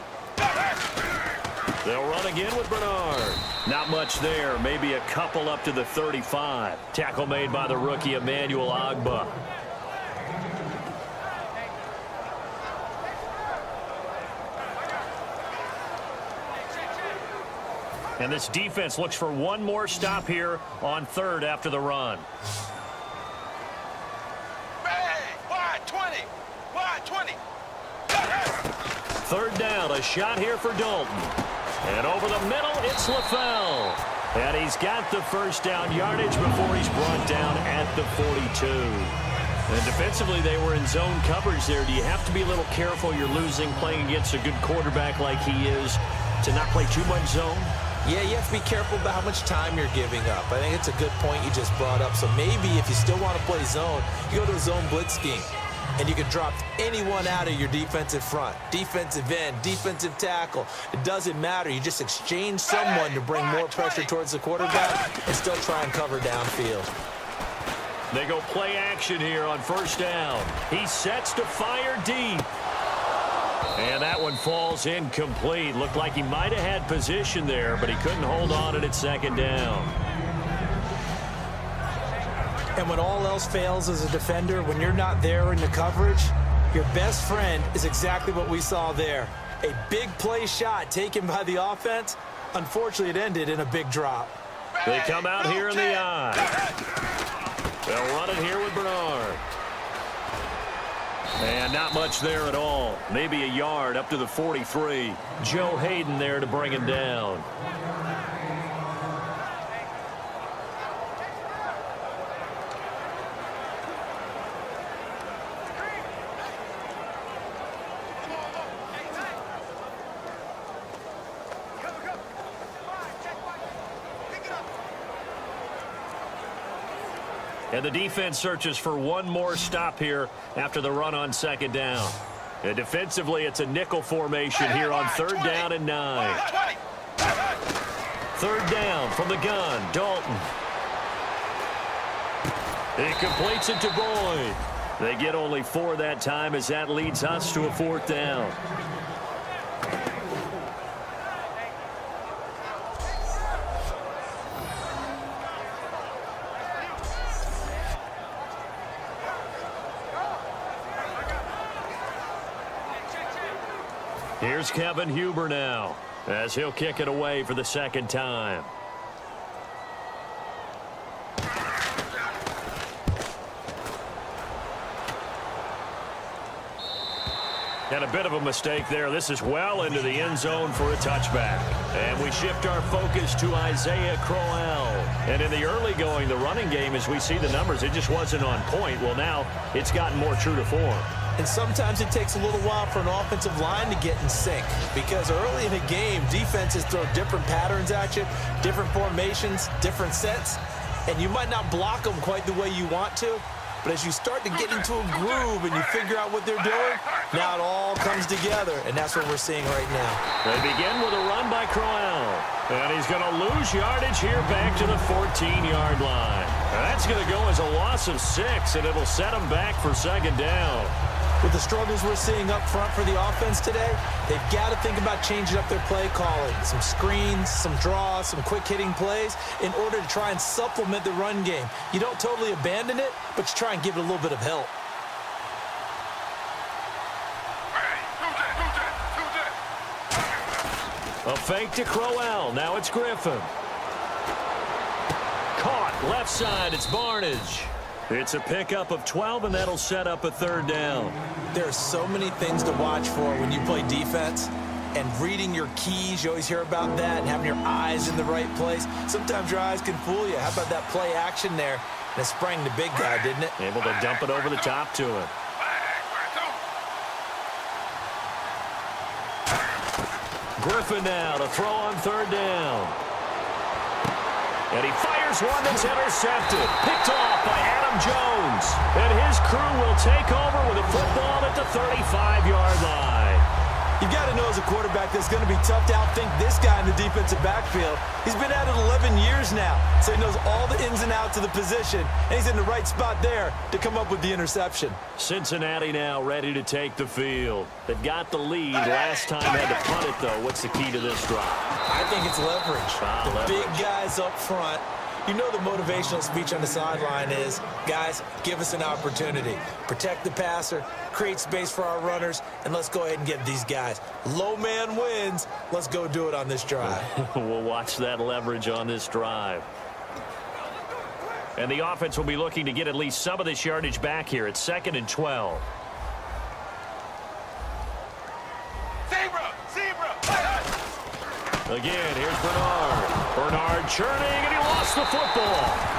They'll run again with Bernard. Not much there. Maybe a couple up to the 35. Tackle made by the rookie Emmanuel Agba. And this defense looks for one more stop here on third after the run. Wide 20. Wide 20. Third down, a shot here for Dalton. And over the middle, it's LaFell. And he's got the first down yardage before he's brought down at the 42. And defensively, they were in zone coverage there. Do you have to be a little careful? You're losing playing against a good quarterback like he is to not play too much zone? Yeah, you have to be careful about how much time you're giving up. I think it's a good point you just brought up. So maybe if you still want to play zone, you go to a zone blitz scheme. And you can drop anyone out of your defensive front. Defensive end, defensive tackle. It doesn't matter. You just exchange someone to bring more pressure towards the quarterback and still try and cover downfield. They go play action here on first down. He sets to fire deep. And that one falls incomplete. Looked like he might have had position there, but he couldn't hold on at second down. And when all else fails as a defender, when you're not there in the coverage, your best friend is exactly what we saw there. A big play shot taken by the offense. Unfortunately, it ended in a big drop. They come out here in the eye. They'll run it here with Bernard. And not much there at all. Maybe a yard up to the 43. Joe Hayden there to bring him down. And the defense searches for one more stop here after the run on second down. And defensively, it's a nickel formation here on third down and 9. Third down from the gun, Dalton. He completes it to Boyd. They get only 4 that time as that leads us to a fourth down. Here's Kevin Huber now, as he'll kick it away for the second time. And a bit of a mistake there. This is well into the end zone for a touchback. And we shift our focus to Isaiah Crowell. And in the early going, the running game, as we see the numbers, it just wasn't on point. Well, now it's gotten more true to form. And sometimes it takes a little while for an offensive line to get in sync, because early in a game, defenses throw different patterns at you, different formations, different sets, and you might not block them quite the way you want to, but as you start to get into a groove and you figure out what they're doing, now it all comes together, and that's what we're seeing right now. They begin with a run by Crowell, and he's going to lose yardage here back to the 14-yard line. That's going to go as a loss of 6, and it'll set them back for second down. With the struggles we're seeing up front for the offense today, they've got to think about changing up their play calling. Some screens, some draws, some quick-hitting plays in order to try and supplement the run game. You don't totally abandon it, but you try and give it a little bit of help. A fake to Crowell. Now it's Griffin. Caught left side. It's Barnage. It's a pickup of 12, and that'll set up a third down. There are so many things to watch for when you play defense. And reading your keys, you always hear about that, and having your eyes in the right place. Sometimes your eyes can fool you. How about that play action there? And it sprang the big guy, didn't it? Able to dump it over the top to him. Griffin now to throw on third down. And he fires one that's intercepted. Picked off by Adam Jones. And his crew will take over with a football at the 35-yard line. You got to know as a quarterback that's going to be tough to outthink this guy in the defensive backfield. He's been at it 11 years now, so he knows all the ins and outs of the position, and he's in the right spot there to come up with the interception. Cincinnati now ready to take the field. They've got the lead. Last time had to punt it, though. What's the key to this drive? I think it's leverage. The big guys up front. You know the motivational speech on the sideline is, guys, give us an opportunity. Protect the passer, create space for our runners, and let's go ahead and get these guys. Low man wins. Let's go do it on this drive. We'll watch that leverage on this drive. And the offense will be looking to get at least some of this yardage back here. It's 2nd and 12. Again, here's Bernard. Bernard churning, and he lost the football.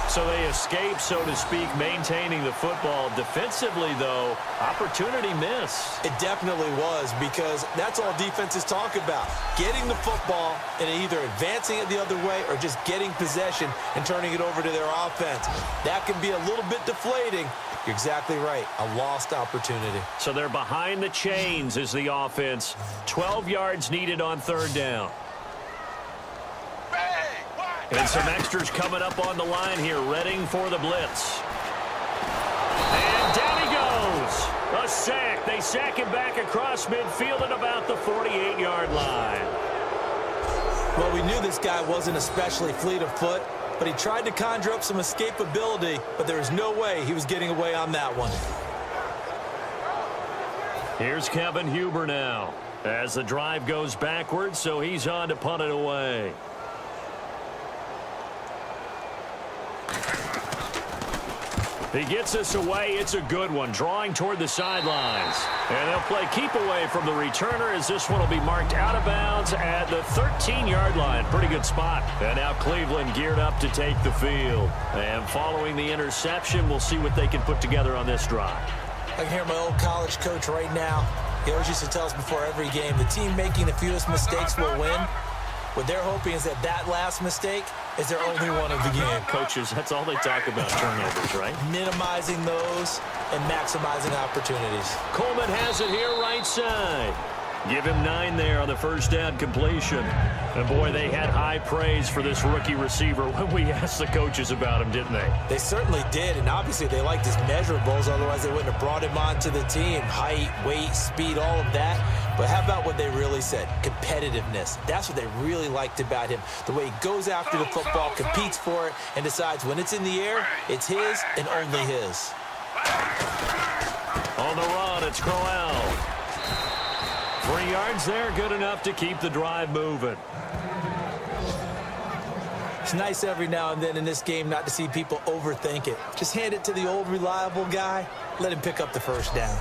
So they escape, so to speak, maintaining the football. Defensively, though, opportunity miss. It definitely was, because that's all defenses talk about. Getting the football and either advancing it the other way or just getting possession and turning it over to their offense. That can be a little bit deflating. You're exactly right. A lost opportunity. So they're behind the chains as the offense. 12 yards needed on third down. And some extras coming up on the line here, readying for the blitz. And down he goes. A sack. They sack him back across midfield at about the 48-yard line. Well, we knew this guy wasn't especially fleet of foot, but he tried to conjure up some escapability, but there was no way he was getting away on that one. Here's Kevin Huber now as the drive goes backwards, so he's on to punt it away. He gets us away. It's a good one, drawing toward the sidelines. And they'll play keep away from the returner as this one will be marked out of bounds at the 13-yard line. Pretty good spot. And now Cleveland geared up to take the field. And following the interception, we'll see what they can put together on this drive. I can hear my old college coach right now. He always used to tell us before every game, the team making the fewest mistakes will win. What they're hoping is that that last mistake is their only one of the game. Coaches, that's all they talk about, turnovers, right? Minimizing those and maximizing opportunities. Coleman has it here right side. Give him 9 there on the first down completion. And, boy, they had high praise for this rookie receiver when we asked the coaches about him, didn't they? They certainly did, and obviously they liked his measurables. Otherwise, they wouldn't have brought him onto the team. Height, weight, speed, all of that. But how about what they really said? Competitiveness. That's what they really liked about him. The way he goes after the football, competes for it, and decides when it's in the air, it's his and only his. On the run, it's Crowell. 3 yards there, good enough to keep the drive moving. It's nice every now and then in this game not to see people overthink it. Just hand it to the old reliable guy. Let him pick up the first down.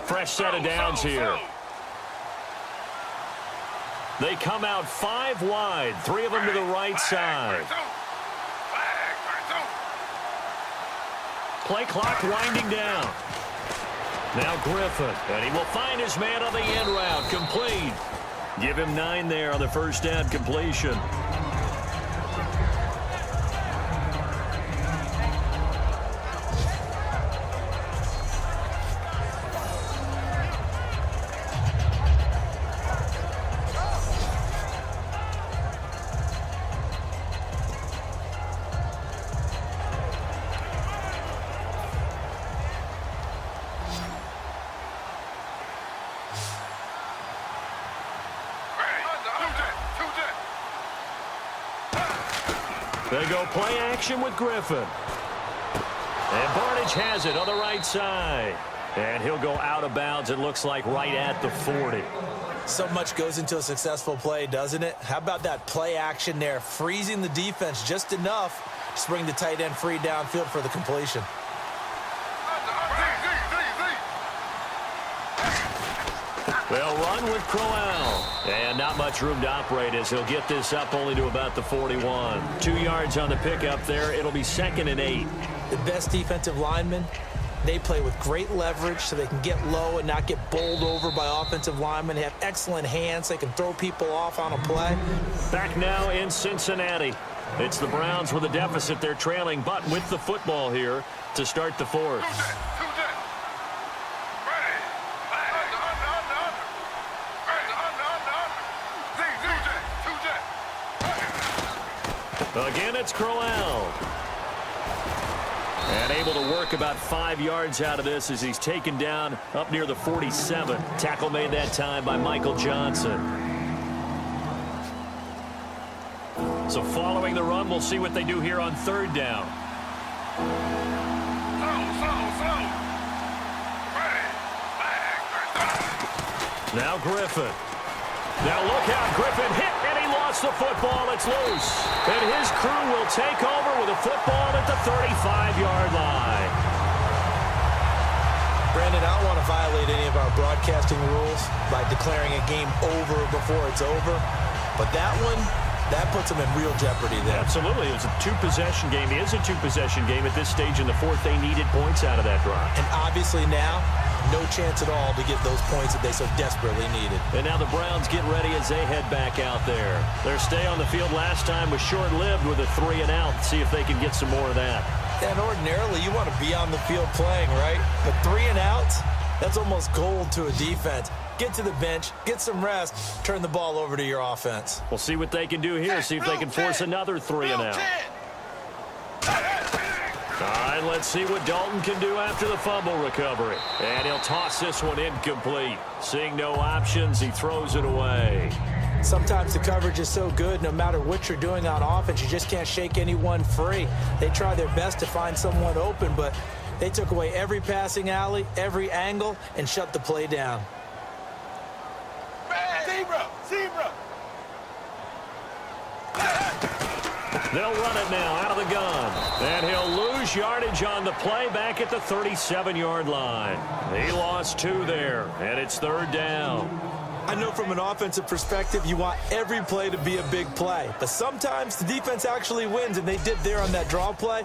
Fresh set of downs here. They come out 5 wide, 3 of them to the right side. Play clock winding down. Now Griffin, and he will find his man on the end route, complete. Give him 9 there on the first down completion. They go play action with Griffin. And Barnage has it on the right side. And he'll go out of bounds, it looks like, right at the 40. So much goes into a successful play, doesn't it? How about that play action there, freezing the defense just enough to bring the tight end free downfield for the completion. They'll run with Crowell. And not much room to operate as he'll get this up only to about the 41. 2 yards on the pickup there. It'll be 2nd and 8. The best defensive linemen, they play with great leverage so they can get low and not get bowled over by offensive linemen. They have excellent hands. They can throw people off on a play. Back now in Cincinnati. It's the Browns with a deficit. They're trailing, but with the football here to start the 4th. Again, it's Crowell. And able to work about 5 yards out of this as he's taken down up near the 47. Tackle made that time by Michael Johnson. So following the run, we'll see what they do here on 3rd down. Now Griffin. Now look out. Griffin hit, and he lost the football. It's loose. And his crew will take over with a football at the 35-yard line. Brandon, I don't want to violate any of our broadcasting rules by declaring a game over before it's over. But that one, that puts them in real jeopardy there. Absolutely. It's a 2-possession game. It is a 2-possession game. At this stage in the 4th, they needed points out of that drive. And obviously now, no chance at all to get those points that they so desperately needed. And now the Browns get ready as they head back out there. Their stay on the field last time was short-lived with a 3-and-out. See if they can get some more of that. And ordinarily, you want to be on the field playing, right? But 3-and-outs, that's almost gold to a defense. Get to the bench, get some rest, turn the ball over to your offense. We'll see what they can do here, see if they can force another 3-and-out. All right, let's see what Dalton can do after the fumble recovery. And he'll toss this one incomplete. Seeing no options, he throws it away. Sometimes the coverage is so good, no matter what you're doing on offense, you just can't shake anyone free. They try their best to find someone open, but they took away every passing alley, every angle, and shut the play down. Zebra! They'll run it now out of the gun. And he'll lose yardage on the play back at the 37-yard line. He lost 2 there, and it's 3rd down. I know from an offensive perspective, you want every play to be a big play. But sometimes the defense actually wins, and they did there on that draw play.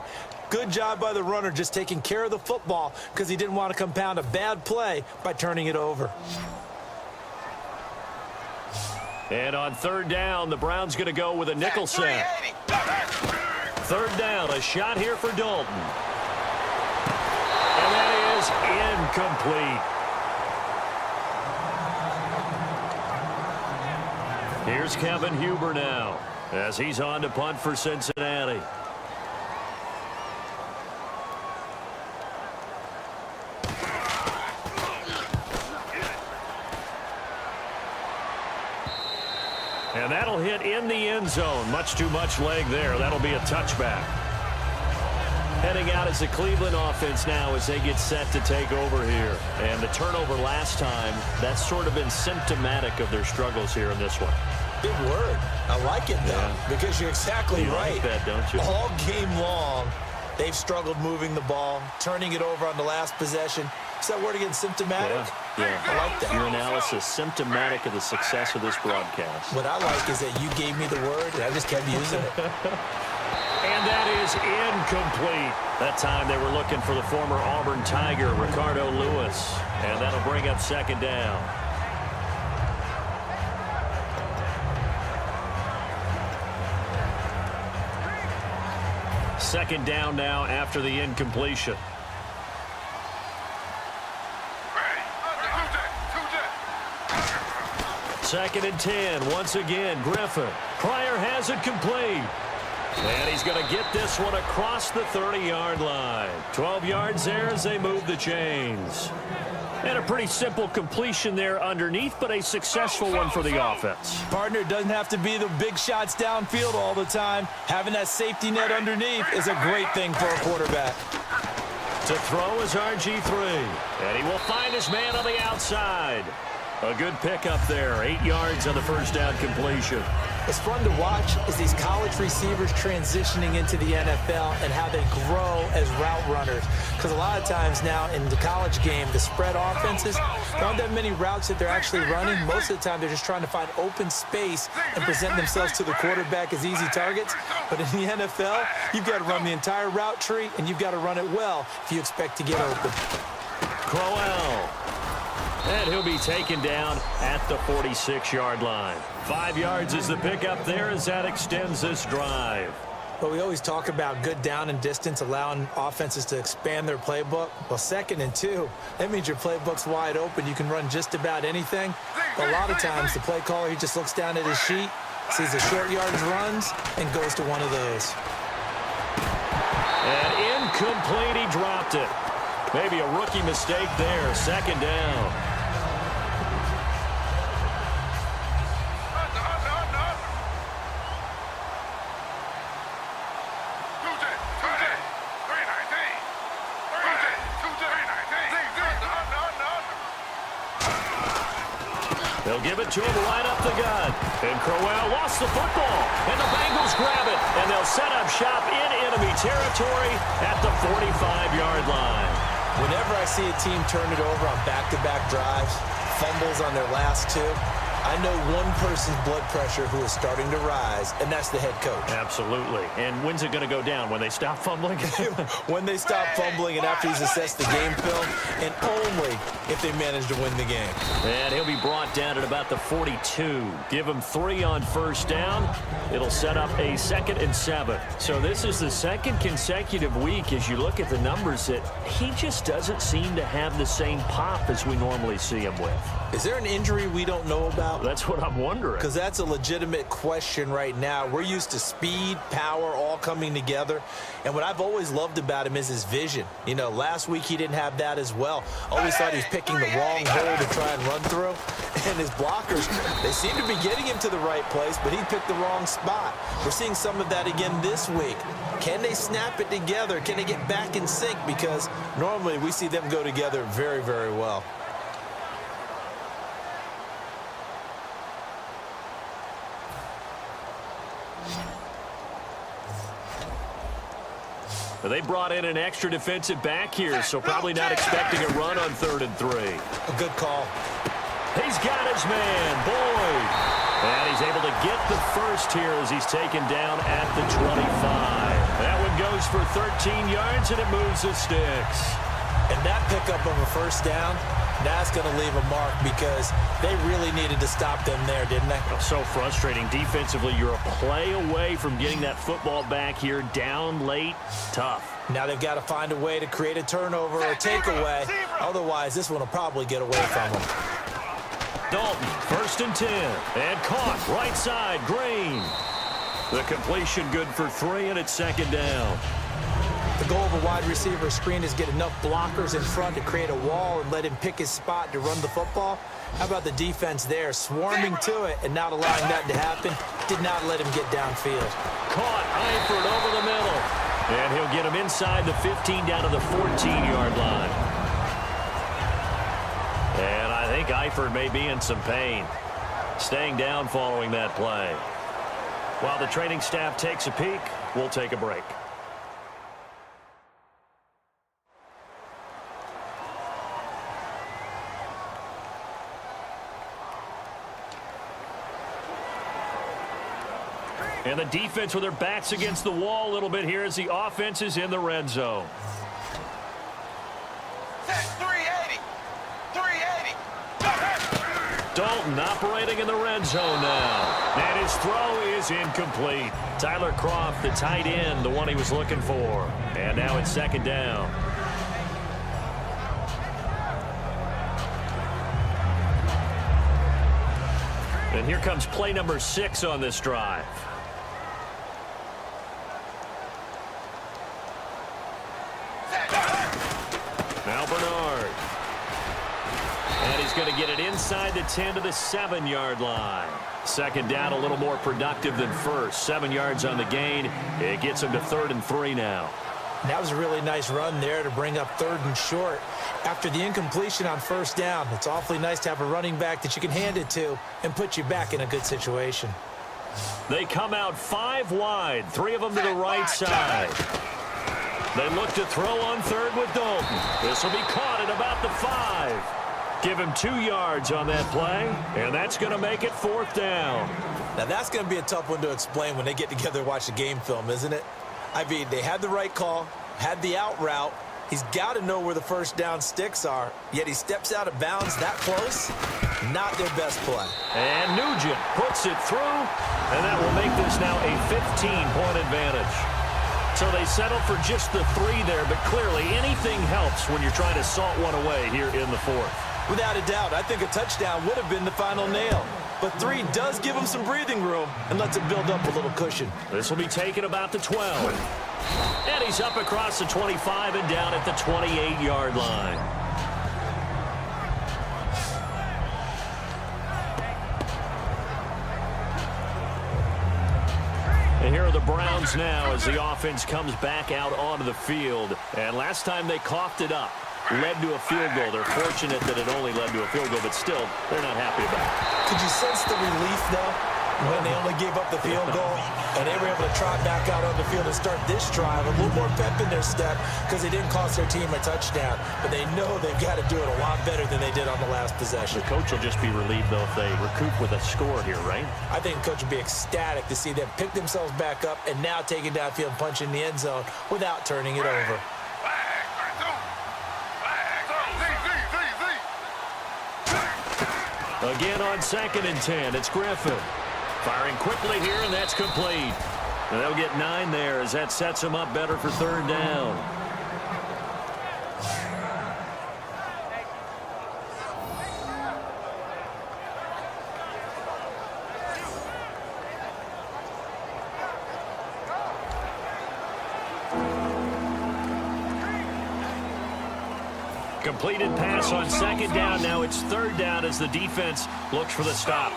Good job by the runner just taking care of the football because he didn't want to compound a bad play by turning it over. And on 3rd down, the Browns going to go with a nickel set. 3rd down, a shot here for Dalton. And that is incomplete. Here's Kevin Huber now as he's on to punt for Cincinnati. And that'll hit in the end zone. Much too much leg there. That'll be a touchback. Heading out as the Cleveland offense now as they get set to take over here. And the turnover last time, that's sort of been symptomatic of their struggles here in this one. Big word. I like it, though, because you're exactly right. You like that, don't you? All game long, they've struggled moving the ball, turning it over on the last possession. Is that word again, symptomatic? Yeah. I like that. Your analysis, symptomatic of the success of this broadcast. What I like is that you gave me the word, and I just kept using it. And that is incomplete. That time they were looking for the former Auburn Tiger, Ricardo Lewis. And that'll bring up 2nd down. Second down now after the incompletion. Second and 10. Once again, Griffin. Pryor has it complete. And he's going to get this one across the 30-yard line. 12 yards there as they move the chains. And a pretty simple completion there underneath, but a successful one for the offense. Partner, doesn't have to be the big shots downfield all the time. Having that safety net underneath is a great thing for a quarterback. To throw is RG3. And he will find his man on the outside. A good pickup there. 8 yards on the first down completion. What's fun to watch is these college receivers transitioning into the NFL and how they grow as route runners. Because a lot of times now in the college game, the spread offenses, there aren't that many routes that they're actually running. Most of the time, they're just trying to find open space and present themselves to the quarterback as easy targets. But in the NFL, you've got to run the entire route tree, and you've got to run it well if you expect to get open. Crowell. And he'll be taken down at the 46-yard line. 5 yards is the pickup there as that extends this drive. But we always talk about good down and distance, allowing offenses to expand their playbook. Well, 2nd and 2, that means your playbook's wide open. You can run just about anything. But a lot of times, the play caller, he just looks down at his sheet, sees the short yardage runs, and goes to one of those. And incomplete, he dropped it. Maybe a rookie mistake there, second down. They'll give it to him right up the gut. And Crowell lost the football. And the Bengals grab it. And they'll set up shop in enemy territory at the 45-yard line. Whenever I see a team turn it over on back-to-back drives, fumbles on their last two, I know one person's blood pressure who is starting to rise, and that's the head coach. Absolutely. And when's it going to go down? When they stop fumbling? When they stop fumbling and after he's assessed the game film, and only if they manage to win the game. And he'll be brought down at about the 42. Give him 3 on first down. It'll set up a 2nd and 7. So this is the second consecutive week, as you look at the numbers, that he just doesn't seem to have the same pop as we normally see him with. Is there an injury we don't know about? That's what I'm wondering. Because that's a legitimate question right now. We're used to speed, power, all coming together. And what I've always loved about him is his vision. You know, last week he didn't have that as well. Always thought he was picking the wrong hole to try and run through. And his blockers, they seem to be getting him to the right place, but he picked the wrong spot. We're seeing some of that again this week. Can they snap it together? Can they get back in sync? Because normally we see them go together very, very well. They brought in an extra defensive back here, so probably not expecting a run on 3rd and 3. A good call. He's got his man, Boyd. And he's able to get the first here as he's taken down at the 25. That one goes for 13 yards, and it moves the sticks. And that pickup of a first down, that's going to leave a mark because they really needed to stop them there, didn't they? So frustrating. Defensively, you're a play away from getting that football back here down late. Tough. Now they've got to find a way to create a turnover or takeaway. Otherwise, this one will probably get away from them. Dalton, 1st and 10. And caught right side, Green. The completion good for 3, and it's 2nd down. The goal of a wide receiver screen is get enough blockers in front to create a wall and let him pick his spot to run the football. How about the defense there, swarming to it and not allowing that to happen? Did not let him get downfield. Caught Eifert over the middle. And he'll get him inside the 15 down to the 14-yard line. And I think Eifert may be in some pain. Staying down following that play. While the training staff takes a peek, we'll take a break. And the defense with their backs against the wall a little bit here as the offense is in the red zone. 380. 380. Dalton operating in the red zone now. And his throw is incomplete. Tyler Kroft, the tight end, the one he was looking for. And now it's 2nd down. And here comes play number 6 on this drive. Now Bernard. And he's going to get it inside the 10 to the 7-yard line. 2nd down, a little more productive than first. 7 yards on the gain. It gets him to 3rd and 3 now. That was a really nice run there to bring up 3rd and short. After the incompletion on 1st down, it's awfully nice to have a running back that you can hand it to and put you back in a good situation. They come out 5 wide, 3 of them to the right side. They look to throw on 3rd with Dalton. This will be caught at about the 5. Give him 2 yards on that play, and that's going to make it 4th down. Now that's going to be a tough one to explain when they get together and watch the game film, isn't it? I mean, they had the right call, had the out route. He's got to know where the 1st down sticks are, yet he steps out of bounds that close. Not their best play. And Nugent puts it through, and that will make this now a 15-point advantage. So they settle for just the 3 there, but clearly anything helps when you're trying to salt one away here in the 4th. Without a doubt, I think a touchdown would have been the final nail. but 3 does give them some breathing room and lets it build up a little cushion. This will be taken about the 12. And he's up across the 25 and down at the 28-yard line. And here are the Browns now as the offense comes back out onto the field. And last time they coughed it up, led to a field goal. They're fortunate that it only led to a field goal, but still, they're not happy about it. Could you sense the relief, though, when they only gave up the field goal and they were able to trot back out on the field and start this drive, a little more pep in their step because they didn't cost their team a touchdown, but they know they've got to do it a lot better than they did on the last possession. The coach will just be relieved, though, if they recoup with a score here, right? I think the coach will be ecstatic to see them pick themselves back up and now take it downfield and punch in the end zone without turning it over. Again on 2nd and 10, it's Griffin. Firing quickly here, and that's complete. And they'll get 9 there as that sets them up better for 3rd down. Completed pass on 2nd down. Now it's 3rd down as the defense looks for the stop.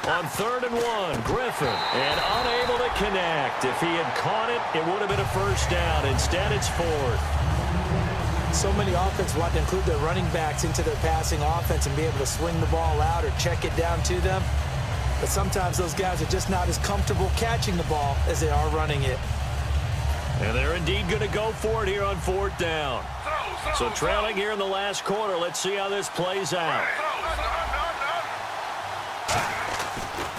On 3rd and 1, Griffin, and unable to connect. If he had caught it, it would have been a 1st down. Instead, it's 4th. So many offenses want to include their running backs into their passing offense and be able to swing the ball out or check it down to them. But sometimes those guys are just not as comfortable catching the ball as they are running it. And they're indeed going to go for it here on 4th down. So trailing here in the last quarter, let's see how this plays out.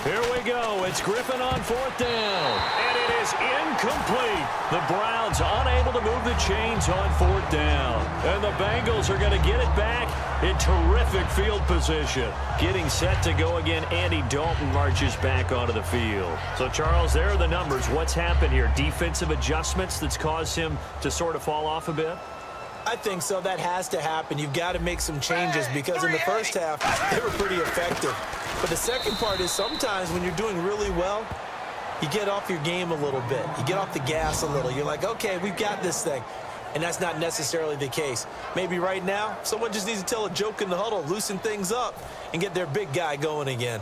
Here we go. It's Griffin on 4th down. And it is incomplete. The Browns unable to move the chains on 4th down. And the Bengals are going to get it back in terrific field position. Getting set to go again, Andy Dalton marches back onto the field. So, Charles, there are the numbers. What's happened here? Defensive adjustments that's caused him to sort of fall off a bit? I think so. That has to happen. You've got to make some changes because in the first half, they were pretty effective. But the second part is sometimes when you're doing really well, you get off your game a little bit. You get off the gas a little. You're like, okay, we've got this thing. And that's not necessarily the case. Maybe right now, someone just needs to tell a joke in the huddle, loosen things up, and get their big guy going again.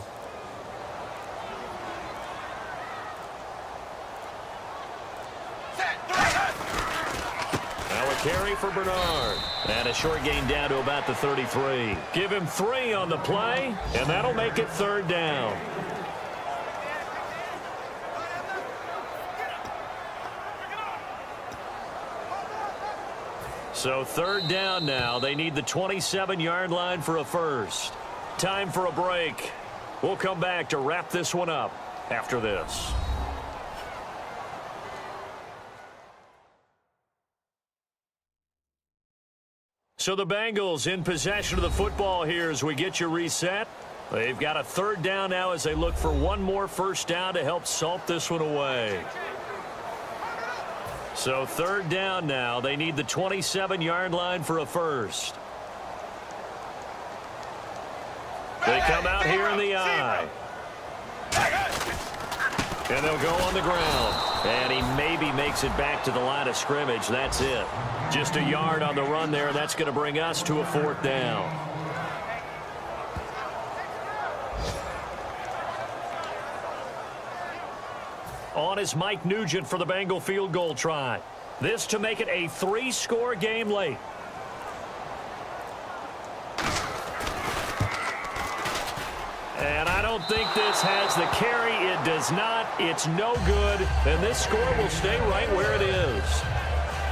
Now a carry for Bernard. And a short gain down to about the 33. Give him 3 on the play, and that'll make it 3rd down. So 3rd down now. They need the 27-yard line for a 1st. Time for a break. We'll come back to wrap this one up after this. So the Bengals in possession of the football here as we get you reset. They've got a 3rd down now as they look for one more 1st down to help salt this one away. So 3rd down now. They need the 27-yard line for a 1st. They come out here in the eye. And they'll go on the ground. And he maybe makes it back to the line of scrimmage. That's it. Just a yard on the run there. That's going to bring us to a 4th down. On is Mike Nugent for the Bengal field goal try. This to make it a 3-score game late. And I don't think this has the carry. It does not. It's no good. And this score will stay right where it is.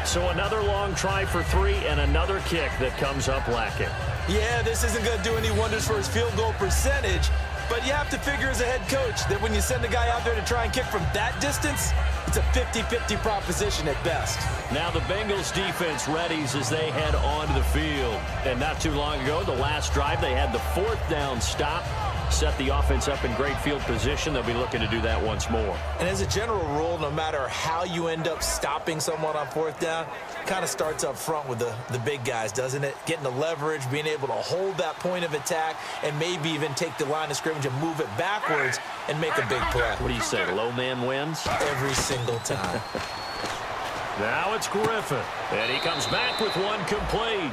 So another long try for 3 and another kick that comes up lacking. Yeah, this isn't going to do any wonders for his field goal percentage. But you have to figure as a head coach that when you send a guy out there to try and kick from that distance, it's a 50-50 proposition at best. Now the Bengals defense readies as they head onto the field. And not too long ago, the last drive, they had the 4th down stop. set the offense up in great field position. They'll be looking to do that once more. And as a general rule, no matter how you end up stopping someone on fourth down, kind of starts up front with the big guys, doesn't it? Getting the leverage, being able to hold that point of attack, and maybe even take the line of scrimmage and move it backwards and make a big play. What do you say, low man wins? Every single time. Now it's Griffin, and he comes back with one complete.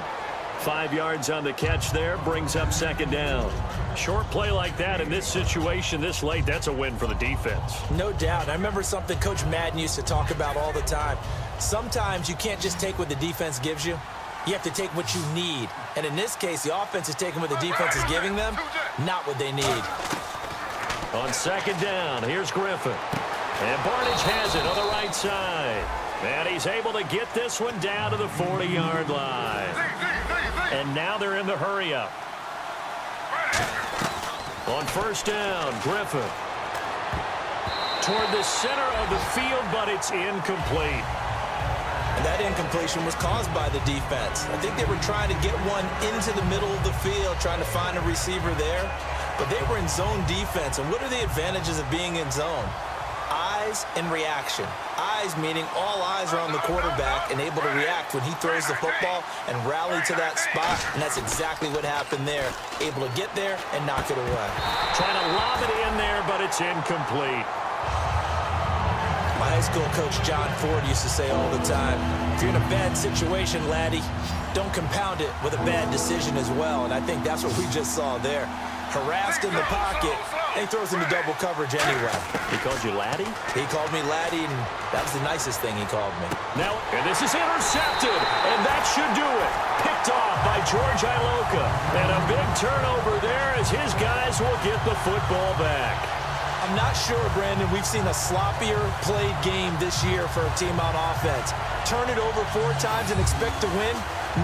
5 yards on the catch there, brings up second down. Short play like that in this situation this late, that's a win for the defense. No doubt. I remember something Coach Madden used to talk about all the time. Sometimes you can't just take what the defense gives you. You have to take what you need. And in this case, the offense is taking what the defense is giving them, not what they need. On second down, here's Griffin. And Barnage has it on the right side. And he's able to get this one down to the 40-yard line. And now they're in the hurry-up. On first down, Griffin. Toward the center of the field, but it's incomplete. And that incompletion was caused by the defense. I think they were trying to get one into the middle of the field, trying to find a receiver there. But they were in zone defense. And what are the advantages of being in zone? Eyes and reaction. Eyes meaning all eyes are on the quarterback and able to react when he throws the football and rally to that spot, and that's exactly what happened there. Able to get there and knock it away. Trying to lob it in there, but it's incomplete. My high school coach John Ford used to say all the time, if you're in a bad situation, laddie, don't compound it with a bad decision as well, and I think that's what we just saw there. Harassed in the pocket, and he throws into double coverage anyway. He called you laddie? He called me laddie, and that was the nicest thing he called me. Now, and this is intercepted, and that should do it. Picked off by George Iloka. And a big turnover there as his guys will get the football back. I'm not sure, Brandon, we've seen a sloppier played game this year for a team on offense. Turn it over 4 times and expect to win?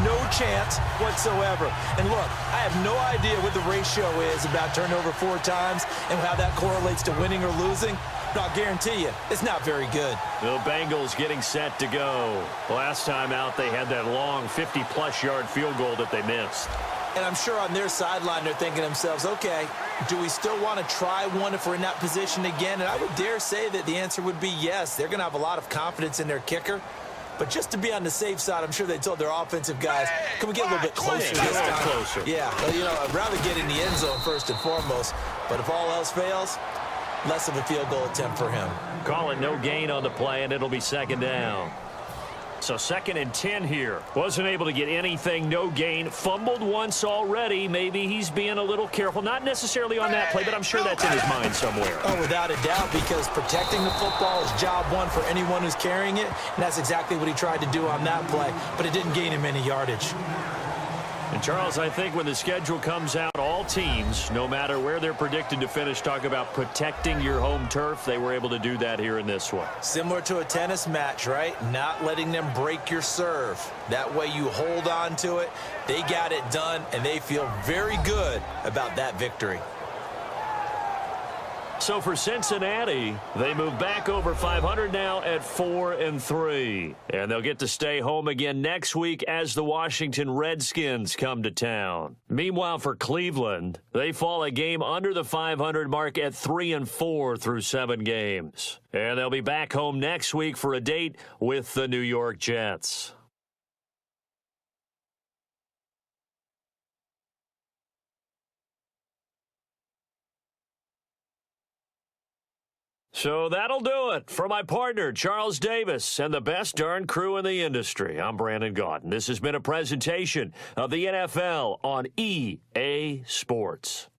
No chance whatsoever. And look, I have no idea what the ratio is about turnover 4 times and how that correlates to winning or losing. But I'll guarantee you, it's not very good. The Bengals getting set to go. Last time out, they had that long 50-plus yard field goal that they missed. And I'm sure on their sideline, they're thinking to themselves, okay, do we still want to try one if we're in that position again? And I would dare say that the answer would be yes. They're going to have a lot of confidence in their kicker. But just to be on the safe side, I'm sure they told their offensive guys, can we get a little bit closer this time? Closer. Yeah, well, you know, I'd rather get in the end zone first and foremost. But if all else fails, less of a field goal attempt for him. Call it no gain on the play, and it'll be second down. So 2nd and 10 here. Wasn't able to get anything, no gain. Fumbled once already. Maybe he's being a little careful. Not necessarily on that play, but I'm sure that's in his mind somewhere. Oh, without a doubt, because protecting the football is job one for anyone who's carrying it, and that's exactly what he tried to do on that play, but it didn't gain him any yardage. And, Charles, I think when the schedule comes out, all teams, no matter where they're predicted to finish, talk about protecting your home turf. They were able to do that here in this one. Similar to a tennis match, right? Not letting them break your serve. That way you hold on to it. They got it done, and they feel very good about that victory. So for Cincinnati, they move back over 500 now at 4-3. And they'll get to stay home again next week as the Washington Redskins come to town. Meanwhile, for Cleveland, they fall a game under the 500 mark at 3-4 through 7 games. And they'll be back home next week for a date with the New York Jets. So that'll do it. For my partner, Charles Davis, and the best darn crew in the industry, I'm Brandon Gaudin. This has been a presentation of the NFL on EA Sports.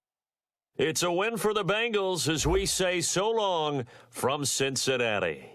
It's a win for the Bengals as we say so long from Cincinnati.